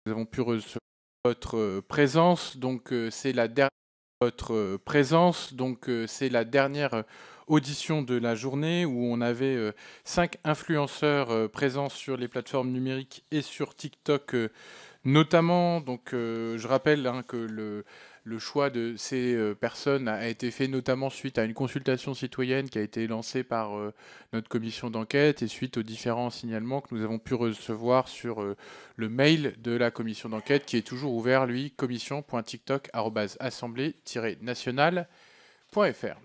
Nous avons pu recevoir votre présence, donc c'est la dernière audition de la journée où on avait 5 influenceurs présents sur les plateformes numériques et sur TikTok notamment. Donc je rappelle que le choix de ces personnes a été fait notamment suite à une consultation citoyenne qui a été lancée par notre commission d'enquête et suite aux différents signalements que nous avons pu recevoir sur le mail de la commission d'enquête qui est toujours ouvert, lui, commission.tiktok@assemblée-nationale.fr.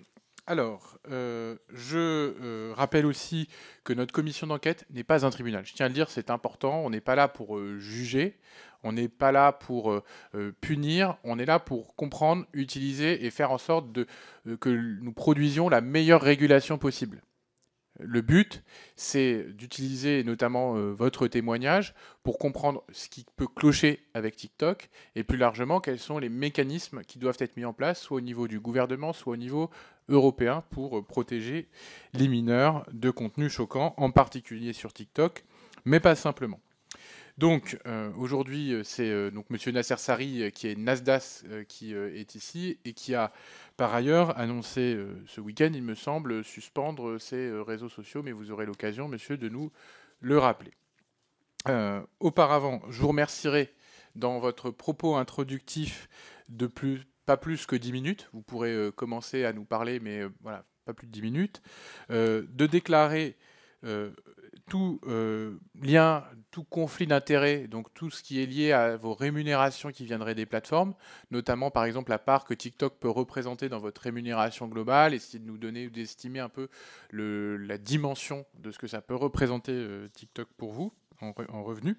Alors, je rappelle aussi que notre commission d'enquête n'est pas un tribunal. Je tiens à le dire, c'est important. On n'est pas là pour juger, on n'est pas là pour punir, on est là pour comprendre, utiliser et faire en sorte que nous produisions la meilleure régulation possible. Le but, c'est d'utiliser notamment votre témoignage pour comprendre ce qui peut clocher avec TikTok et plus largement quels sont les mécanismes qui doivent être mis en place, soit au niveau du gouvernement, soit au niveau européen, pour protéger les mineurs de contenus choquants, en particulier sur TikTok, mais pas simplement. Donc aujourd'hui, c'est donc Monsieur Nasser Sari qui est Nasdaq qui est ici et qui a par ailleurs annoncé ce week-end, il me semble, suspendre ses réseaux sociaux, mais vous aurez l'occasion, monsieur, de nous le rappeler. Auparavant, je vous remercierai dans votre propos introductif pas plus que 10 minutes. Vous pourrez commencer à nous parler, mais voilà, pas plus de 10 minutes. De déclarer tout lien, tout conflit d'intérêts, donc tout ce qui est lié à vos rémunérations qui viendraient des plateformes, notamment par exemple la part que TikTok peut représenter dans votre rémunération globale, essayer de nous donner, d'estimer un peu la dimension de ce que ça peut représenter TikTok pour vous en revenus.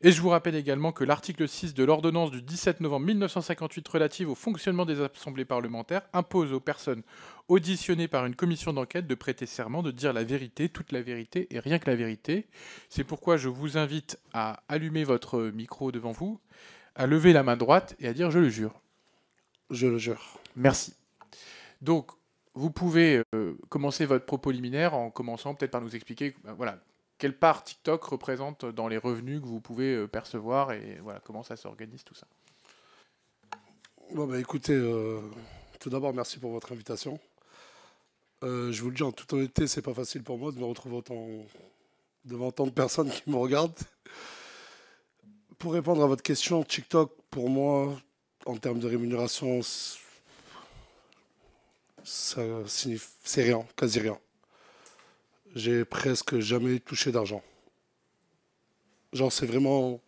Et je vous rappelle également que l'article 6 de l'ordonnance du 17 novembre 1958 relative au fonctionnement des assemblées parlementaires impose aux personnes auditionnées par une commission d'enquête de prêter serment, de dire la vérité, toute la vérité et rien que la vérité. C'est pourquoi je vous invite à allumer votre micro devant vous, à lever la main droite et à dire « je le jure ». Je le jure. Merci. Donc, vous pouvez commencer votre propos liminaire en commençant peut-être par nous expliquer voilà, quelle part TikTok représente dans les revenus que vous pouvez percevoir et voilà, comment ça s'organise tout ça. Bon, bah, écoutez, tout d'abord, merci pour votre invitation. Je vous le dis en toute honnêteté, c'est pas facile pour moi de me retrouver devant tant de personnes qui me regardent. Pour répondre à votre question, TikTok, pour moi, en termes de rémunération, c'est rien, quasi rien. J'ai presque jamais touché d'argent. Genre, c'est vraiment...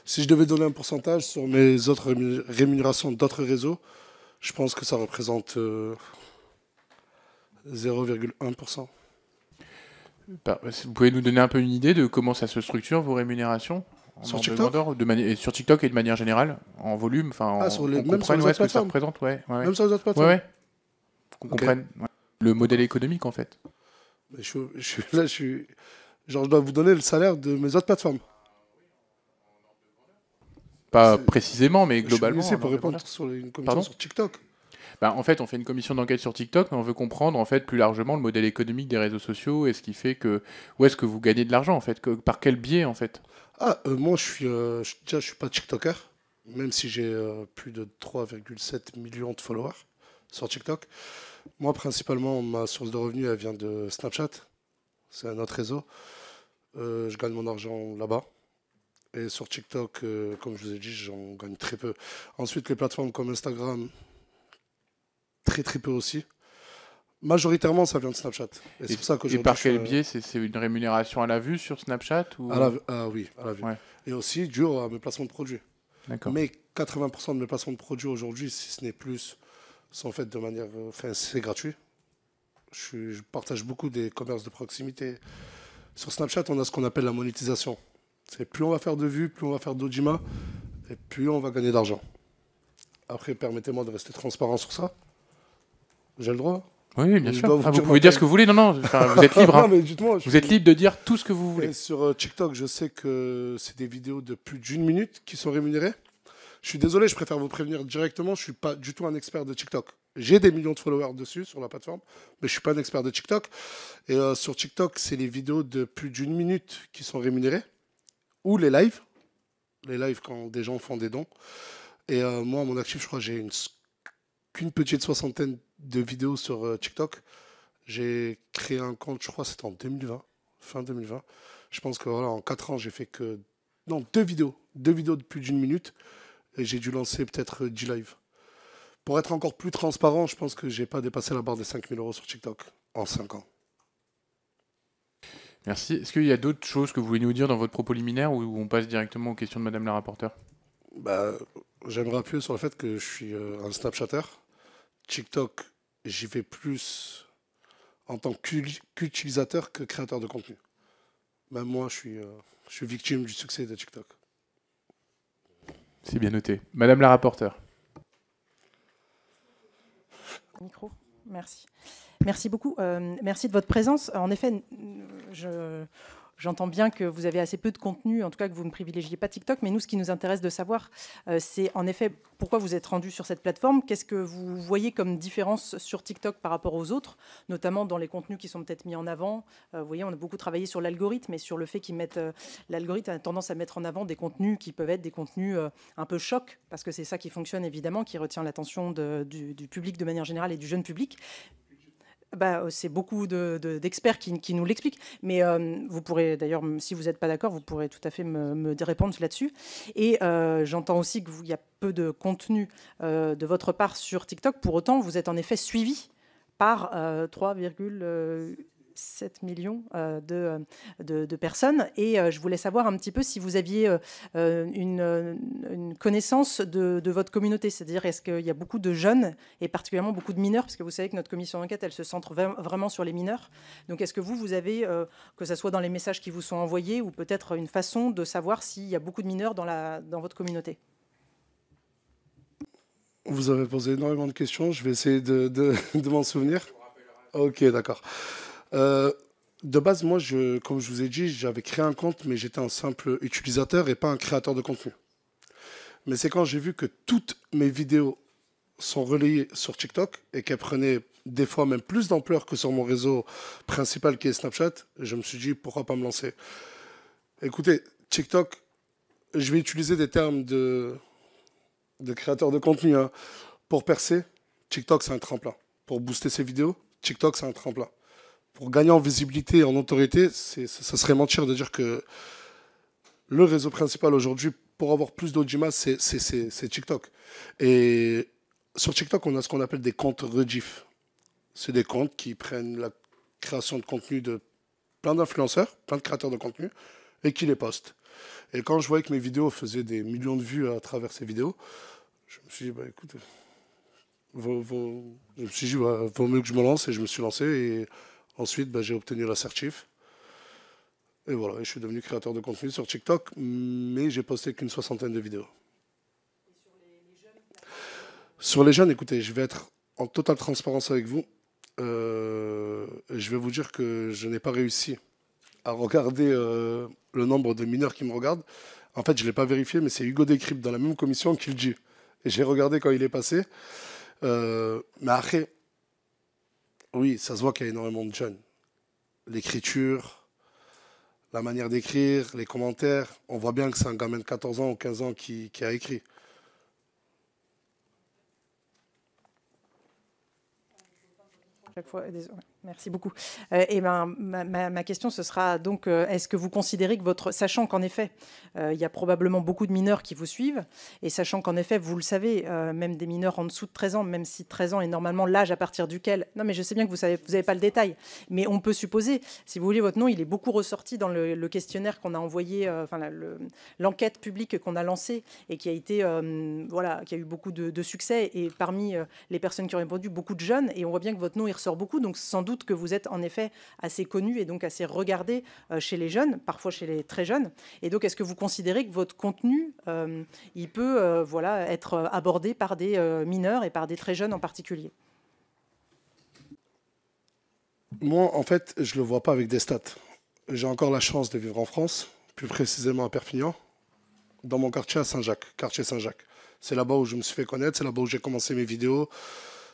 Si je devais donner un pourcentage sur mes autres rémunérations d'autres réseaux, je pense que ça représente 0,1%. Vous pouvez nous donner un peu une idée de comment ça se structure, vos rémunérations Sur TikTok sur TikTok et de manière générale, en volume, enfin, même sur les autres ce que ça plateformes. représente, Même sur les autres plateformes. Ouais. Qu'on comprenne le modèle économique en fait. Mais genre, je dois vous donner le salaire de mes autres plateformes. Pas précisément, mais globalement. Je suis pour répondre sur une commission sur TikTok. En fait, on fait une commission d'enquête sur TikTok, mais on veut comprendre en fait plus largement le modèle économique des réseaux sociaux et ce qui fait que où est-ce que vous gagnez de l'argent en fait, par quel biais en fait. Moi, je suis pas TikToker, même si j'ai plus de 3,7 millions de followers sur TikTok. Moi, principalement, ma source de revenus, elle vient de Snapchat. C'est un autre réseau. Je gagne mon argent là-bas. Et sur TikTok, comme je vous ai dit, j'en gagne très peu. Ensuite, les plateformes comme Instagram, très très peu aussi. Majoritairement, ça vient de Snapchat. Et c'est pour ça qu'aujourd'hui. Et par quel biais? C'est une rémunération à la vue sur Snapchat ou... Oui, à la vue. Ouais. Et aussi dû à mes placements de produits. D'accord. Mais 80% de mes placements de produits aujourd'hui, si ce n'est plus, sont faits de manière. Enfin, c'est gratuit. Je partage beaucoup des commerces de proximité. Sur Snapchat, on a ce qu'on appelle la monétisation. C'est plus on va faire de vues, plus on va faire d'audimat, et plus on va gagner d'argent. Après, permettez-moi de rester transparent sur ça. J'ai le droit? Oui, bien sûr. Vous pouvez dire ce que vous voulez. Non, vous êtes libre. Hein. Non, vous êtes libre de dire tout ce que vous voulez. Et sur TikTok, je sais que c'est des vidéos de plus d'1 minute qui sont rémunérées. Je suis désolé, je préfère vous prévenir directement. Je ne suis pas du tout un expert de TikTok. J'ai des millions de followers dessus, sur la plateforme, mais je ne suis pas un expert de TikTok. Et sur TikTok, c'est les vidéos de plus d'1 minute qui sont rémunérées, ou les lives. les lives quand des gens font des dons. Et moi, à mon actif, je crois que j'ai qu'une petite soixantaine de vidéos sur TikTok. J'ai créé un compte, je crois, c'était en 2020, fin 2020. Je pense que voilà, en 4 ans, j'ai fait que... Non, deux vidéos de plus d'une minute. Et j'ai dû lancer peut-être 10 lives. Pour être encore plus transparent, je pense que j'ai pas dépassé la barre des 5 000 € sur TikTok en 5 ans. Merci. Est-ce qu'il y a d'autres choses que vous voulez nous dire dans votre propos liminaire ou on passe directement aux questions de Madame la rapporteure? Bah, j'aimerais appuyer sur le fait que je suis un Snapchatter. TikTok, j'y vais plus en tant qu'utilisateur que créateur de contenu. Même moi, je suis victime du succès de TikTok. C'est bien noté. Madame la rapporteure. Micro, merci. Merci beaucoup. Merci de votre présence. En effet, j'entends bien que vous avez assez peu de contenu, en tout cas que vous ne privilégiez pas TikTok, mais nous, ce qui nous intéresse de savoir, c'est en effet pourquoi vous êtes rendu sur cette plateforme. Qu'est-ce que vous voyez comme différence sur TikTok par rapport aux autres, notamment dans les contenus qui sont peut-être mis en avant. Vous voyez, on a beaucoup travaillé sur l'algorithme et sur le fait qu'ils mettent... l'algorithme a tendance à mettre en avant des contenus qui peuvent être des contenus un peu chocs, parce que c'est ça qui fonctionne évidemment, qui retient l'attention du public de manière générale et du jeune public. Bah, c'est beaucoup d'experts qui nous l'expliquent. Mais vous pourrez, d'ailleurs, si vous n'êtes pas d'accord, vous pourrez tout à fait me répondre là-dessus. Et j'entends aussi qu'il y a peu de contenu de votre part sur TikTok. Pour autant, vous êtes en effet suivi par 3,7 millions de personnes. Et je voulais savoir un petit peu si vous aviez une connaissance de votre communauté. C'est-à-dire, est-ce qu'il y a beaucoup de jeunes et particulièrement beaucoup de mineurs? Parce que vous savez que notre commission d'enquête, elle se centre vraiment sur les mineurs. Donc, est-ce que vous avez, que ce soit dans les messages qui vous sont envoyés ou peut-être une façon de savoir s'il y a beaucoup de mineurs dans votre communauté? Vous avez posé énormément de questions. Je vais essayer de m'en souvenir. Ok, d'accord. De base, moi, comme je vous ai dit, j'avais créé un compte, mais j'étais un simple utilisateur et pas un créateur de contenu. Mais c'est quand j'ai vu que toutes mes vidéos sont relayées sur TikTok et qu'elles prenaient des fois même plus d'ampleur que sur mon réseau principal qui est Snapchat, je me suis dit pourquoi pas me lancer. Écoutez, TikTok, je vais utiliser des termes de créateur de contenu. Hein. Pour percer, TikTok, c'est un tremplin. Pour booster ses vidéos, TikTok, c'est un tremplin. Pour gagner en visibilité et en autorité, ça serait mentir de dire que le réseau principal aujourd'hui, pour avoir plus d'audimat, c'est TikTok. Et sur TikTok, on a ce qu'on appelle des comptes rediff. C'est des comptes qui prennent la création de contenu de plein d'influenceurs, plein de créateurs de contenu, et qui les postent. Et quand je voyais que mes vidéos faisaient des millions de vues à travers ces vidéos, je me suis dit, bah écoute, je me suis dit, bah, vaut mieux que je me lance, et je me suis lancé. Et ensuite, bah, j'ai obtenu l'assertif. Et voilà, je suis devenu créateur de contenu sur TikTok, mais j'ai posté qu'une soixantaine de vidéos. Sur les jeunes, écoutez, je vais être en totale transparence avec vous. Je vais vous dire que je n'ai pas réussi à regarder le nombre de mineurs qui me regardent. En fait, je ne l'ai pas vérifié, mais c'est Hugo Décrypte dans la même commission qui le dit. Et j'ai regardé quand il est passé. Mais après, oui, ça se voit qu'il y a énormément de jeunes. L'écriture, la manière d'écrire, les commentaires, on voit bien que c'est un gamin de 14 ans ou 15 ans qui a écrit. Chaque fois, merci beaucoup. Et ma question, ce sera donc, est-ce que vous considérez que sachant qu'en effet, il y a probablement beaucoup de mineurs qui vous suivent, et sachant qu'en effet, vous le savez, même des mineurs en dessous de 13 ans, même si 13 ans est normalement l'âge à partir duquel... Non, mais je sais bien que vous n'avez pas le détail, mais on peut supposer, si vous voulez, votre nom, il est beaucoup ressorti dans le questionnaire qu'on a envoyé, l'enquête publique qu'on a lancée, et qui a été, voilà, qui a eu beaucoup de succès, et parmi les personnes qui ont répondu, beaucoup de jeunes, et on voit bien que votre nom, il ressort beaucoup, donc sans doute que vous êtes en effet assez connu et donc assez regardé chez les jeunes, parfois chez les très jeunes. Et donc, est-ce que vous considérez que votre contenu, il peut voilà, être abordé par des mineurs et par des très jeunes en particulier? Moi, en fait, je ne le vois pas avec des stats. J'ai encore la chance de vivre en France, plus précisément à Perpignan, dans mon quartier à Saint-Jacques, quartier Saint-Jacques. C'est là-bas où je me suis fait connaître, c'est là-bas où j'ai commencé mes vidéos.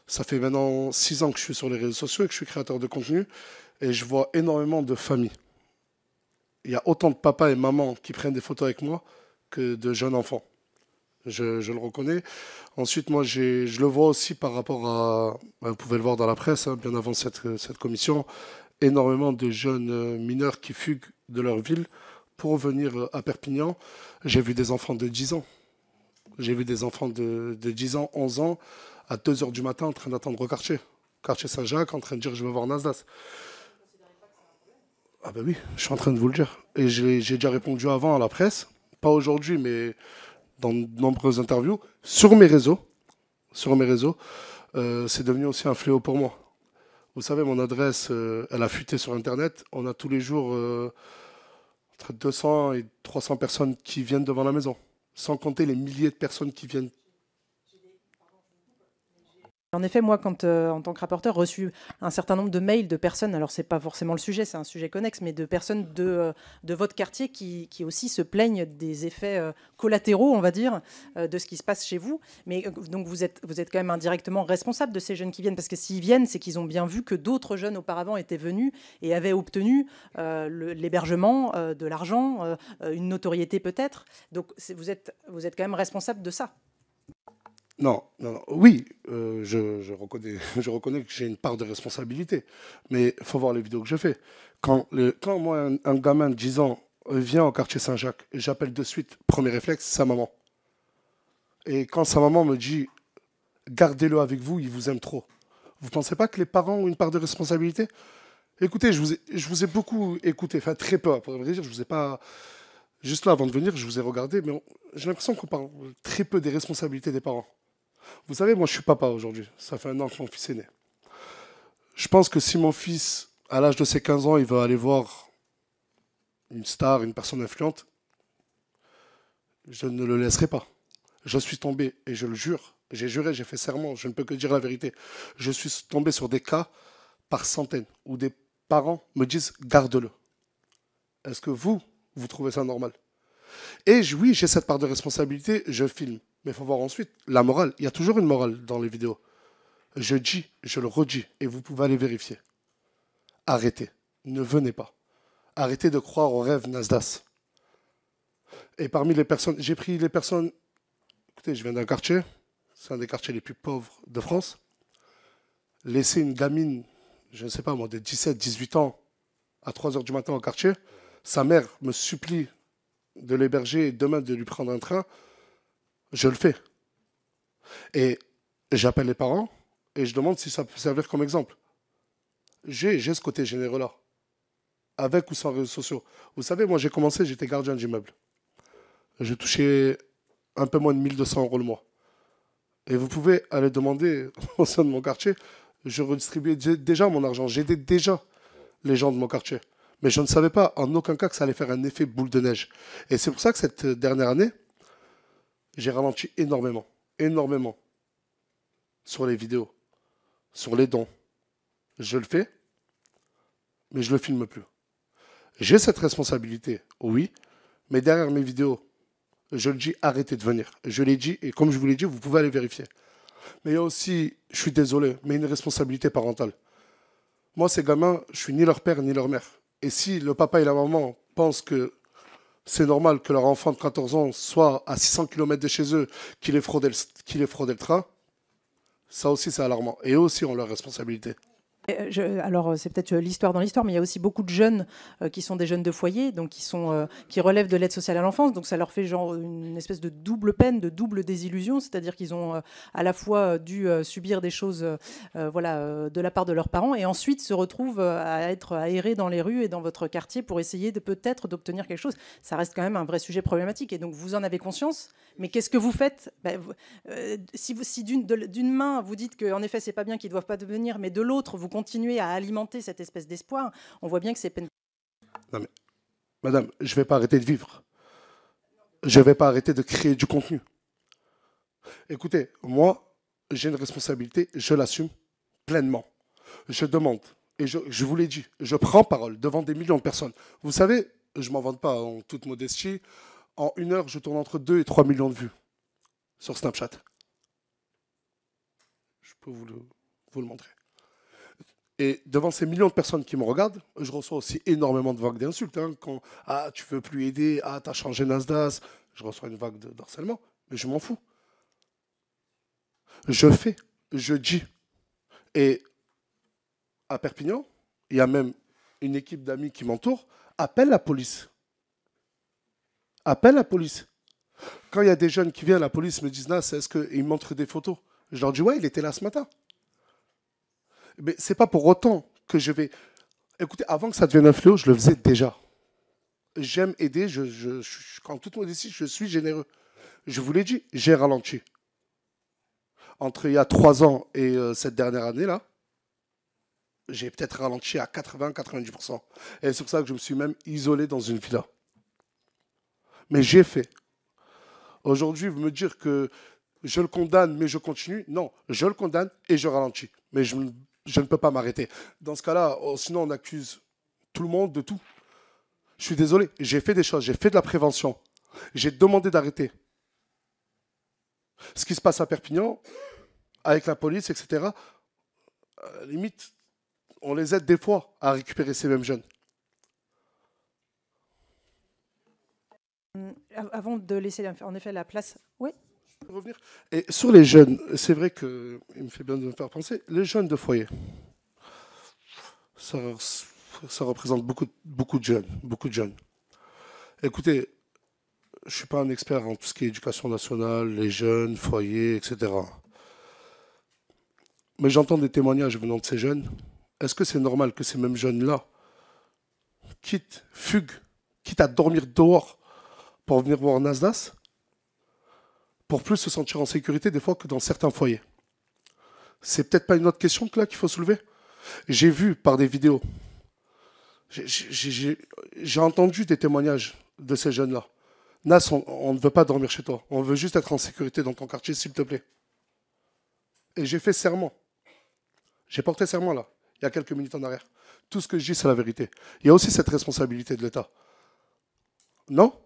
Ça fait maintenant 6 ans que je suis sur les réseaux sociaux et que je suis créateur de contenu. Et je vois énormément de familles. Il y a autant de papas et mamans qui prennent des photos avec moi que de jeunes enfants. Je le reconnais. Ensuite, moi, je le vois aussi par rapport à, vous pouvez le voir dans la presse, hein, bien avant cette commission, énormément de jeunes mineurs qui fuguent de leur ville pour venir à Perpignan. J'ai vu des enfants de 10 ans. J'ai vu des enfants de 10 ans, 11 ans, à 2 heures du matin en train d'attendre au quartier Saint-Jacques, en train de dire je veux voir Nasdaq. Ah ben oui, je suis en train de vous le dire. Et j'ai déjà répondu avant à la presse, pas aujourd'hui, mais dans de nombreuses interviews, sur mes réseaux, c'est devenu aussi un fléau pour moi. Vous savez, mon adresse, elle a fuité sur Internet. On a tous les jours entre 200 et 300 personnes qui viennent devant la maison, sans compter les milliers de personnes qui viennent. En effet, moi, quand, en tant que rapporteur, reçu un certain nombre de mails de personnes, alors c'est pas forcément le sujet, c'est un sujet connexe, mais de personnes de votre quartier qui aussi se plaignent des effets collatéraux, on va dire, de ce qui se passe chez vous. Mais donc vous êtes quand même indirectement responsable de ces jeunes qui viennent, parce que s'ils viennent, c'est qu'ils ont bien vu que d'autres jeunes auparavant étaient venus et avaient obtenu l'hébergement, de l'argent, une notoriété peut-être. Donc vous êtes quand même responsable de ça. Non, oui, je reconnais que j'ai une part de responsabilité, mais il faut voir les vidéos que je fais. Quand moi, un gamin de 10 ans vient au quartier Saint-Jacques, j'appelle de suite, premier réflexe, sa maman. Et quand sa maman me dit « gardez-le avec vous, il vous aime trop », vous ne pensez pas que les parents ont une part de responsabilité? Écoutez, je vous ai beaucoup écouté, enfin très peu, pour vrai dire, je vous ai pas... Juste là, avant de venir, je vous ai regardé, mais j'ai l'impression qu'on parle très peu des responsabilités des parents. Vous savez, moi, je suis papa aujourd'hui. Ça fait 1 an que mon fils est né. Je pense que si mon fils, à l'âge de ses 15 ans, il va aller voir une star, une personne influente, je ne le laisserai pas. Je suis tombé, et je le jure, j'ai juré, j'ai fait serment, je ne peux que dire la vérité. Je suis tombé sur des cas par centaines où des parents me disent « garde-le ». Est-ce que vous trouvez ça normal? Et oui, j'ai cette part de responsabilité, je filme. Mais il faut voir ensuite la morale. Il y a toujours une morale dans les vidéos. Je dis, je le redis, et vous pouvez aller vérifier. Arrêtez. Ne venez pas. Arrêtez de croire au rêve Nasdaq. Et parmi les personnes, j'ai pris les personnes... Écoutez, je viens d'un quartier, c'est un des quartiers les plus pauvres de France. Laisser une gamine, je ne sais pas moi, de 17, 18 ans, à 3 heures du matin au quartier, sa mère me supplie de l'héberger et demain de lui prendre un train, je le fais. Et j'appelle les parents et je demande si ça peut servir comme exemple. J'ai ce côté généreux-là, avec ou sans réseaux sociaux. Vous savez, moi j'ai commencé, j'étais gardien d'immeuble. J'ai touché un peu moins de 1 200 € le mois. Et vous pouvez aller demander au sein de mon quartier, je redistribuais déjà mon argent, j'aidais déjà les gens de mon quartier. Mais je ne savais pas en aucun cas que ça allait faire un effet boule de neige. Et c'est pour ça que cette dernière année, j'ai ralenti énormément, énormément sur les vidéos, sur les dons. Je le fais, mais je ne le filme plus. J'ai cette responsabilité, oui, mais derrière mes vidéos, je le dis, arrêtez de venir. Je l'ai dit, et comme je vous l'ai dit, vous pouvez aller vérifier. Mais il y a aussi, je suis désolé, mais une responsabilité parentale. Moi, ces gamins, je suis ni leur père ni leur mère. Et si le papa et la maman pensent que c'est normal que leur enfant de 14 ans soit à 600 km de chez eux, qu'il ait fraudé le train, ça aussi c'est alarmant. Et eux aussi ont leur responsabilité. Alors, c'est peut-être l'histoire dans l'histoire, mais il y a aussi beaucoup de jeunes qui sont des jeunes de foyer, donc qui relèvent de l'aide sociale à l'enfance. Donc, ça leur fait genre une espèce de double peine, de double désillusion, c'est-à-dire qu'ils ont à la fois dû subir des choses, de la part de leurs parents, et ensuite se retrouvent à être aérés dans les rues et dans votre quartier pour essayer peut-être d'obtenir quelque chose. Ça reste quand même un vrai sujet problématique. Et donc, vous en avez conscience. Mais qu'est-ce que vous faites? Si d'une main vous dites qu'en effet c'est pas bien qu'ils doivent pas devenir, mais de l'autre vous continuez à alimenter cette espèce d'espoir, on voit bien que c'est peine. Non mais, madame, je vais pas arrêter de vivre. Je vais pas arrêter de créer du contenu. Écoutez, moi, j'ai une responsabilité, je l'assume pleinement. Je demande, et je vous l'ai dit, je prends parole devant des millions de personnes. Vous savez, je m'en vante pas en toute modestie. En 1 heure, je tourne entre 2 et 3 millions de vues sur Snapchat. Je peux vous le montrer. Et devant ces millions de personnes qui me regardent, je reçois aussi énormément de vagues d'insultes. Quand « Ah, tu veux plus aider. Ah, t'as changé Nasdaq. » je reçois une vague d'harcèlement, mais je m'en fous. Je fais, je dis. Et à Perpignan, il y a même une équipe d'amis qui m'entoure, appelle la police. Appelle la police. Quand il y a des jeunes qui viennent, la police me disent, Nas, est-ce qu'ils me montrent des photos? Je leur dis, ouais, il était là ce matin. Mais c'est pas pour autant que je vais... Écoutez, avant que ça devienne un fléau, je le faisais déjà. J'aime aider, quand tout le monde ici, je suis généreux. Je vous l'ai dit, j'ai ralenti. Entre il y a 3 ans et cette dernière année-là, j'ai peut-être ralenti à 80-90%. Et c'est pour ça que je me suis même isolé dans une villa. Mais j'ai fait. Aujourd'hui, vous me dire que je le condamne, mais je continue. Non, je le condamne et je ralentis. Mais je ne peux pas m'arrêter. Dans ce cas-là, sinon on accuse tout le monde de tout. Je suis désolé, j'ai fait des choses, j'ai fait de la prévention. J'ai demandé d'arrêter. Ce qui se passe à Perpignan, avec la police, etc., limite, on les aide des fois à récupérer ces mêmes jeunes. Avant de laisser en effet la place... Oui. Je peux revenir. Et sur les jeunes, c'est vrai qu'il me fait bien de me faire penser, les jeunes de foyer, ça représente beaucoup de jeunes, beaucoup de jeunes. Écoutez, je ne suis pas un expert en tout ce qui est éducation nationale, les jeunes, foyers, etc. Mais j'entends des témoignages venant de ces jeunes. Est-ce que c'est normal que ces mêmes jeunes-là fuguent, quitte à dormir dehors pour venir voir Nasdaq, pour plus se sentir en sécurité des fois que dans certains foyers? C'est peut-être pas une autre question que là qu'il faut soulever. J'ai vu par des vidéos, j'ai entendu des témoignages de ces jeunes-là. Nas, on ne veut pas dormir chez toi. On veut juste être en sécurité dans ton quartier, s'il te plaît. Et j'ai fait serment. J'ai porté serment là, il y a quelques minutes en arrière. Tout ce que je dis, c'est la vérité. Il y a aussi cette responsabilité de l'État. Non ?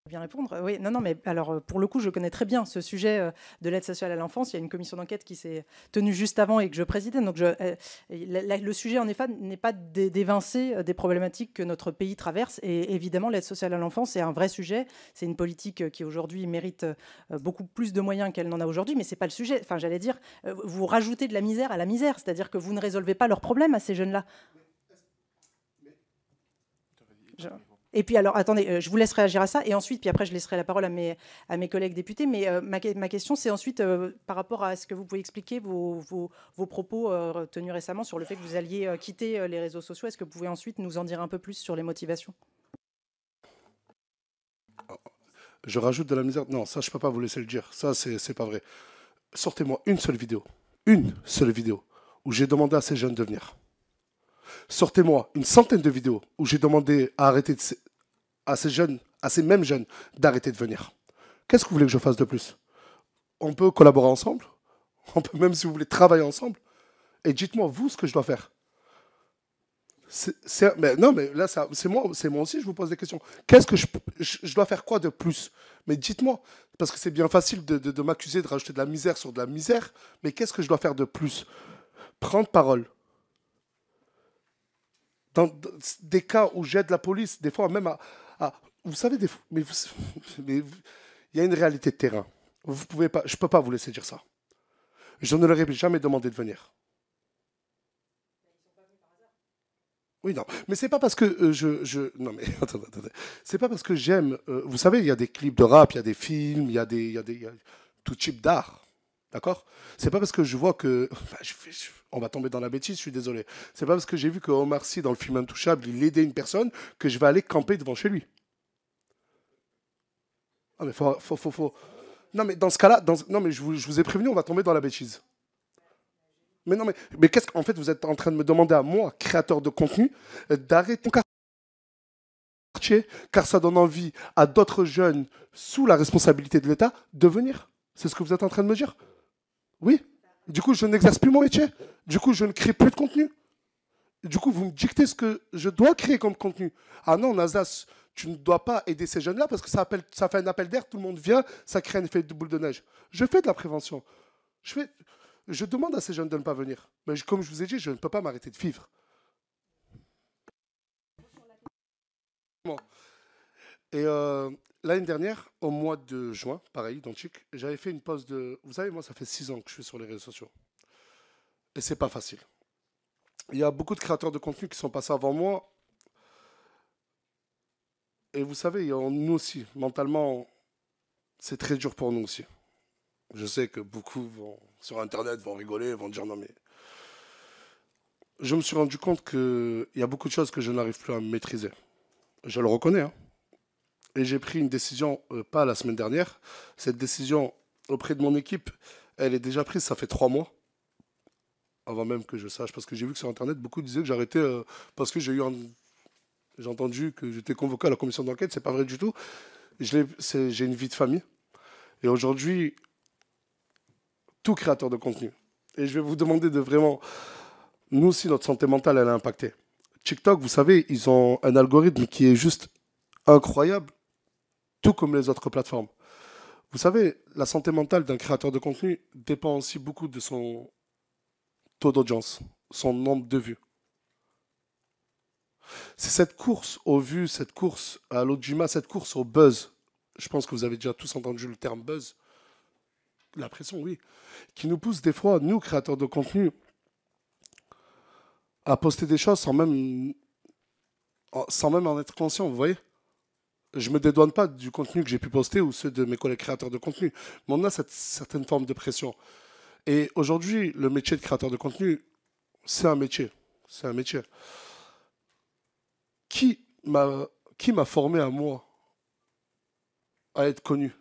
Bien répondre. Oui, non, mais alors pour le coup, je connais très bien ce sujet de l'aide sociale à l'enfance. Il y a une commission d'enquête qui s'est tenue juste avant et que je présidais. Donc le sujet, en effet, n'est pas d'évincer des problématiques que notre pays traverse. Et évidemment, l'aide sociale à l'enfance, c'est un vrai sujet. C'est une politique qui aujourd'hui mérite beaucoup plus de moyens qu'elle n'en a aujourd'hui, mais c'est pas le sujet. Enfin, j'allais dire, vous rajoutez de la misère à la misère, c'est-à-dire que vous ne résolvez pas leurs problèmes à ces jeunes-là. Et puis alors, attendez, je vous laisse réagir à ça, et ensuite, puis après, je laisserai la parole à mes collègues députés. Mais ma question, c'est ensuite, par rapport à ce que vous pouvez expliquer vos propos tenus récemment sur le fait que vous alliez quitter les réseaux sociaux. Est-ce que vous pouvez ensuite nous en dire un peu plus sur les motivations? Je rajoute de la misère. Non, ça, je ne peux pas vous laisser le dire. Ça, c'est pas vrai. Sortez-moi une seule vidéo, où j'ai demandé à ces jeunes de venir. Sortez-moi une centaine de vidéos où j'ai demandé à arrêter à ces mêmes jeunes, d'arrêter de venir. Qu'est-ce que vous voulez que je fasse de plus? On peut collaborer ensemble. On peut même, si vous voulez, travailler ensemble. Et dites-moi, vous, ce que je dois faire. Mais non, mais là, c'est moi aussi, je vous pose des questions. Qu'est-ce que je dois faire quoi de plus? Mais dites-moi, parce que c'est bien facile de m'accuser de rajouter de la misère sur de la misère, mais qu'est-ce que je dois faire de plus? Prendre parole. Dans des cas où j'aide la police, des fois même vous savez, mais il y a une réalité de terrain. Vous pouvez pas, je ne peux pas vous laisser dire ça. Je ne leur ai jamais demandé de venir. Oui, non. Mais c'est pas parce que non, mais attendez. C'est pas parce que j'aime. Vous savez, il y a des clips de rap, il y a des films, il y a tout type d'art. D'accord? C'est pas parce que je vois que. On va tomber dans la bêtise, je suis désolé. C'est pas parce que j'ai vu que Omar Sy, dans le film Intouchable, il aidait une personne que je vais aller camper devant chez lui. Ah, mais faut. Non, mais dans ce cas-là, non, mais je vous ai prévenu, on va tomber dans la bêtise. Mais non, mais qu'est-ce qu'en fait, vous êtes en train de me demander à moi, créateur de contenu, d'arrêter mon quartier, car ça donne envie à d'autres jeunes, sous la responsabilité de l'État, de venir. C'est ce que vous êtes en train de me dire? Oui. Du coup, je n'exerce plus mon métier. Du coup, je ne crée plus de contenu. Du coup, vous me dictez ce que je dois créer comme contenu. Ah non, Nasdaq, tu ne dois pas aider ces jeunes-là parce que ça fait un appel d'air, tout le monde vient, ça crée un effet de boule de neige. Je fais de la prévention. Je demande à ces jeunes de ne pas venir. Mais comme je vous ai dit, je ne peux pas m'arrêter de vivre. Et l'année dernière, au mois de juin, pareil, identique, j'avais fait une pause de... Vous savez, moi, ça fait 6 ans que je suis sur les réseaux sociaux. Et c'est pas facile. Il y a beaucoup de créateurs de contenu qui sont passés avant moi. Et vous savez, nous aussi, mentalement, c'est très dur pour nous aussi. Je sais que beaucoup sur Internet vont rigoler, vont dire non mais... Je me suis rendu compte qu'il y a beaucoup de choses que je n'arrive plus à maîtriser. Je le reconnais, hein. Et j'ai pris une décision, pas la semaine dernière. Cette décision auprès de mon équipe, elle est déjà prise, ça fait 3 mois. Avant même que je sache, parce que j'ai vu que sur Internet, beaucoup disaient que j'arrêtais parce que j'ai entendu que j'étais convoqué à la commission d'enquête. C'est pas vrai du tout. J'ai une vie de famille. Et aujourd'hui, tout créateur de contenu. Et je vais vous demander de vraiment... Nous aussi, notre santé mentale, elle est impactée. TikTok, vous savez, ils ont un algorithme qui est juste incroyable, tout comme les autres plateformes. Vous savez, la santé mentale d'un créateur de contenu dépend aussi beaucoup de son taux d'audience, son nombre de vues. C'est cette course aux vues, cette course à l'audimat, cette course au buzz. Je pense que vous avez déjà tous entendu le terme buzz. La pression, oui. Qui nous pousse des fois, nous, créateurs de contenu, à poster des choses sans même en être conscient, vous voyez. Je ne me dédouane pas du contenu que j'ai pu poster ou ceux de mes collègues créateurs de contenu. Mais on a cette certaine forme de pression. Et aujourd'hui, le métier de créateur de contenu, c'est un métier. C'est un métier. Qui m'a formé à moi à être connu,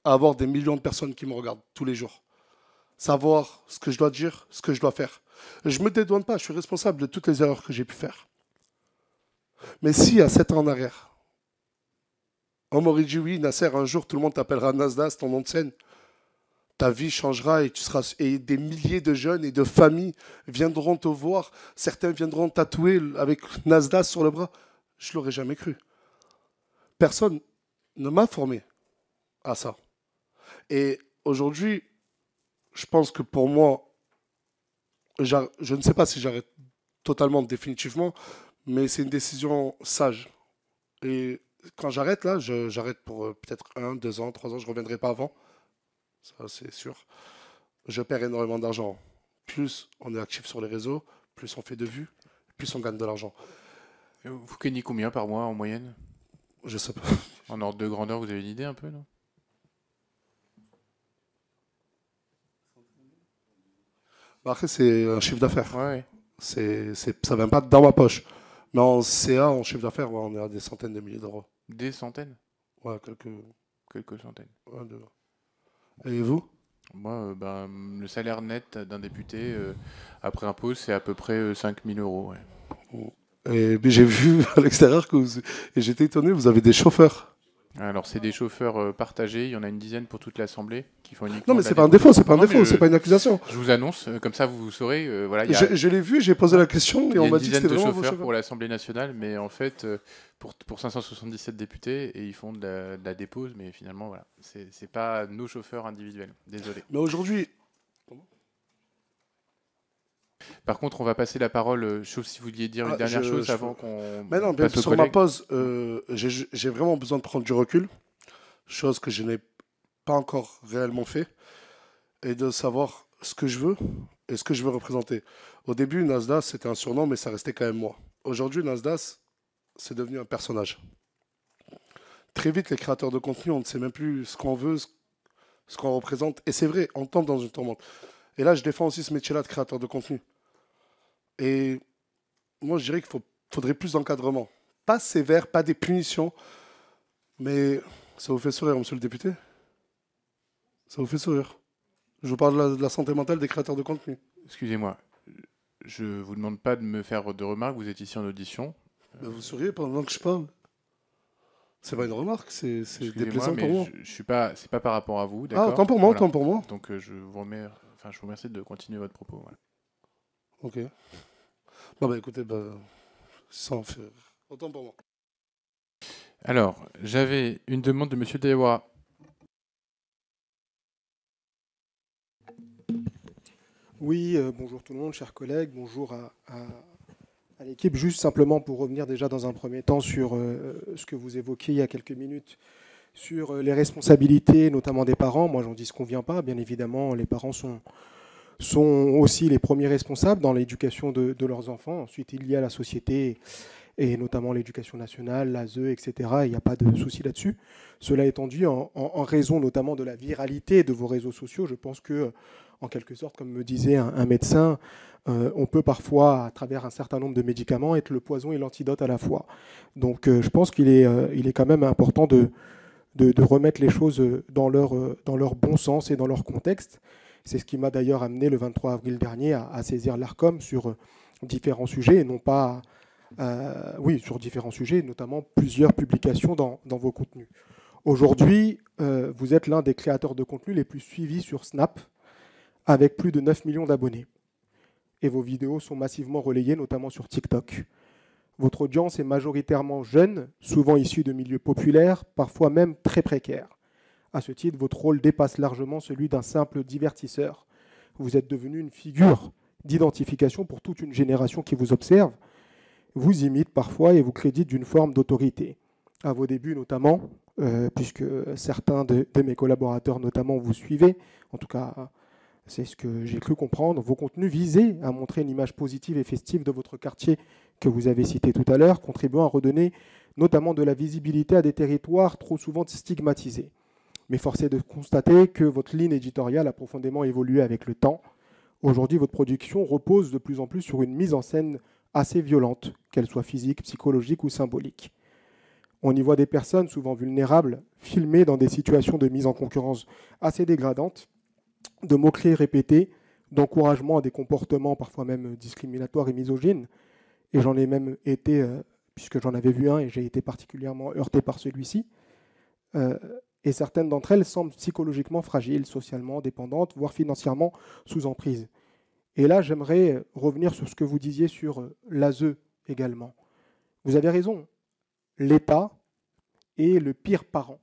à avoir des millions de personnes qui me regardent tous les jours, savoir ce que je dois dire, ce que je dois faire. Je ne me dédouane pas, je suis responsable de toutes les erreurs que j'ai pu faire. Mais si à 7 ans en arrière, on m'aurait dit oui, Nasser, un jour tout le monde t'appellera Nasdaq, ton nom de scène, ta vie changera et des milliers de jeunes et de familles viendront te voir, certains viendront tatouer avec Nasdaq sur le bras. Je ne l'aurais jamais cru. Personne ne m'a formé à ça. Et aujourd'hui, je pense que pour moi, je ne sais pas si j'arrête totalement, définitivement, mais c'est une décision sage. Et quand j'arrête là, j'arrête pour peut-être 1, 2 ans, 3 ans, je ne reviendrai pas avant. Ça, c'est sûr. Je perds énormément d'argent. Plus on est actif sur les réseaux, plus on fait de vues, plus on gagne de l'argent. Vous gagnez combien par mois en moyenne? Je sais pas. En ordre de grandeur, vous avez une idée un peu, non? Après, c'est un chiffre d'affaires. Ouais. Ça ne vient pas dans ma poche. Mais en CA, en chiffre d'affaires, ouais, on est à des centaines de milliers d'euros. Des centaines? Ouais, Quelques centaines. un, deux. Et vous? Moi, le salaire net d'un député, après impôt, c'est à peu près 5 000 euros. Ouais. Et puis j'ai vu à l'extérieur et j'étais étonné, vous avez des chauffeurs. Alors, c'est des chauffeurs partagés. Il y en a une dizaine pour toute l'Assemblée qui font Non, uniquement mais de la c'est pas un dépose. défaut, c'est pas un Non, mais défaut, c'est pas une accusation. je vous annonce, comme ça vous saurez. Voilà, il y a, Je l'ai vu, j'ai posé la question il et y a on une m'a dit que dizaine c'était de vraiment vos chauffeurs chauffeurs. pour l'Assemblée nationale, mais en fait, pour 577 députés, et ils font de la dépose, mais finalement, voilà, c'est pas nos chauffeurs individuels. Désolé. Mais aujourd'hui, Par contre, on va passer la parole, sauf si vous vouliez dire une dernière chose avant qu'on mais non, passe aux sur ma collègues. pause, j'ai vraiment besoin de prendre du recul, chose que je n'ai pas encore réellement fait, et de savoir ce que je veux et ce que je veux représenter. Au début, Nasdaq, c'était un surnom, mais ça restait quand même moi. Aujourd'hui, Nasdaq, c'est devenu un personnage. Très vite, les créateurs de contenu, on ne sait même plus ce qu'on veut, ce qu'on représente. Et c'est vrai, on tombe dans une tourmente. Et là, je défends aussi ce métier-là de créateur de contenu. Et moi, je dirais qu'il faudrait plus d'encadrement. Pas sévère, pas des punitions, mais ça vous fait sourire, monsieur le député? Ça vous fait sourire? Je vous parle de la santé mentale des créateurs de contenu. Excusez-moi, je vous demande pas de me faire de remarques. Vous êtes ici en audition. Ben, vous souriez pendant que je parle. C'est pas une remarque, c'est Excusez-moi, déplaisant pour mais moi. je suis pas, c'est pas par rapport à vous, Ah, d'accord? autant pour moi, Voilà. autant pour moi. Donc je vous remercie de continuer votre propos. Voilà. Ok. Bon, bah écoutez, sans faire. Autant pour moi. Alors, j'avais une demande de Monsieur Dewa. Oui, bonjour tout le monde, chers collègues, bonjour à à l'équipe. Juste simplement pour revenir déjà dans un premier temps sur ce que vous évoquiez il y a quelques minutes, sur les responsabilités, notamment des parents. Moi, j'en dis ce qu'on vient pas. Bien évidemment, les parents sont aussi les premiers responsables dans l'éducation de leurs enfants. Ensuite, il y a la société et notamment l'éducation nationale, l'ASE, etc. Il n'y a pas de souci là-dessus. Cela étant dit, en raison notamment de la viralité de vos réseaux sociaux, je pense que, en quelque sorte, comme me disait un médecin, on peut parfois, à travers un certain nombre de médicaments, être le poison et l'antidote à la fois. Donc je pense qu'il est quand même important de remettre les choses dans leur bon sens et dans leur contexte. C'est ce qui m'a d'ailleurs amené le 23 avril dernier à saisir l'ARCOM sur différents sujets, et non pas... sur différents sujets, notamment plusieurs publications dans vos contenus. Aujourd'hui, vous êtes l'un des créateurs de contenu les plus suivis sur Snap, avec plus de 9 millions d'abonnés. Et vos vidéos sont massivement relayées, notamment sur TikTok. Votre audience est majoritairement jeune, souvent issue de milieux populaires, parfois même très précaires. À ce titre, votre rôle dépasse largement celui d'un simple divertisseur. Vous êtes devenu une figure d'identification pour toute une génération qui vous observe, vous imite parfois et vous crédite d'une forme d'autorité. À vos débuts notamment, puisque certains de mes collaborateurs notamment vous suivaient, en tout cas c'est ce que j'ai cru comprendre, vos contenus visaient à montrer une image positive et festive de votre quartier que vous avez cité tout à l'heure, contribuant à redonner notamment de la visibilité à des territoires trop souvent stigmatisés. Mais force est de constater que votre ligne éditoriale a profondément évolué avec le temps. Aujourd'hui, votre production repose de plus en plus sur une mise en scène assez violente, qu'elle soit physique, psychologique ou symbolique. On y voit des personnes, souvent vulnérables, filmées dans des situations de mise en concurrence assez dégradantes, de mots-clés répétés, d'encouragement à des comportements parfois même discriminatoires et misogynes. Et j'en ai même été, puisque j'en avais vu un et j'ai été particulièrement heurté par celui-ci, et certaines d'entre elles semblent psychologiquement fragiles, socialement dépendantes, voire financièrement sous emprise. Et là, j'aimerais revenir sur ce que vous disiez sur l'ASE également. Vous avez raison, l'État est le pire parent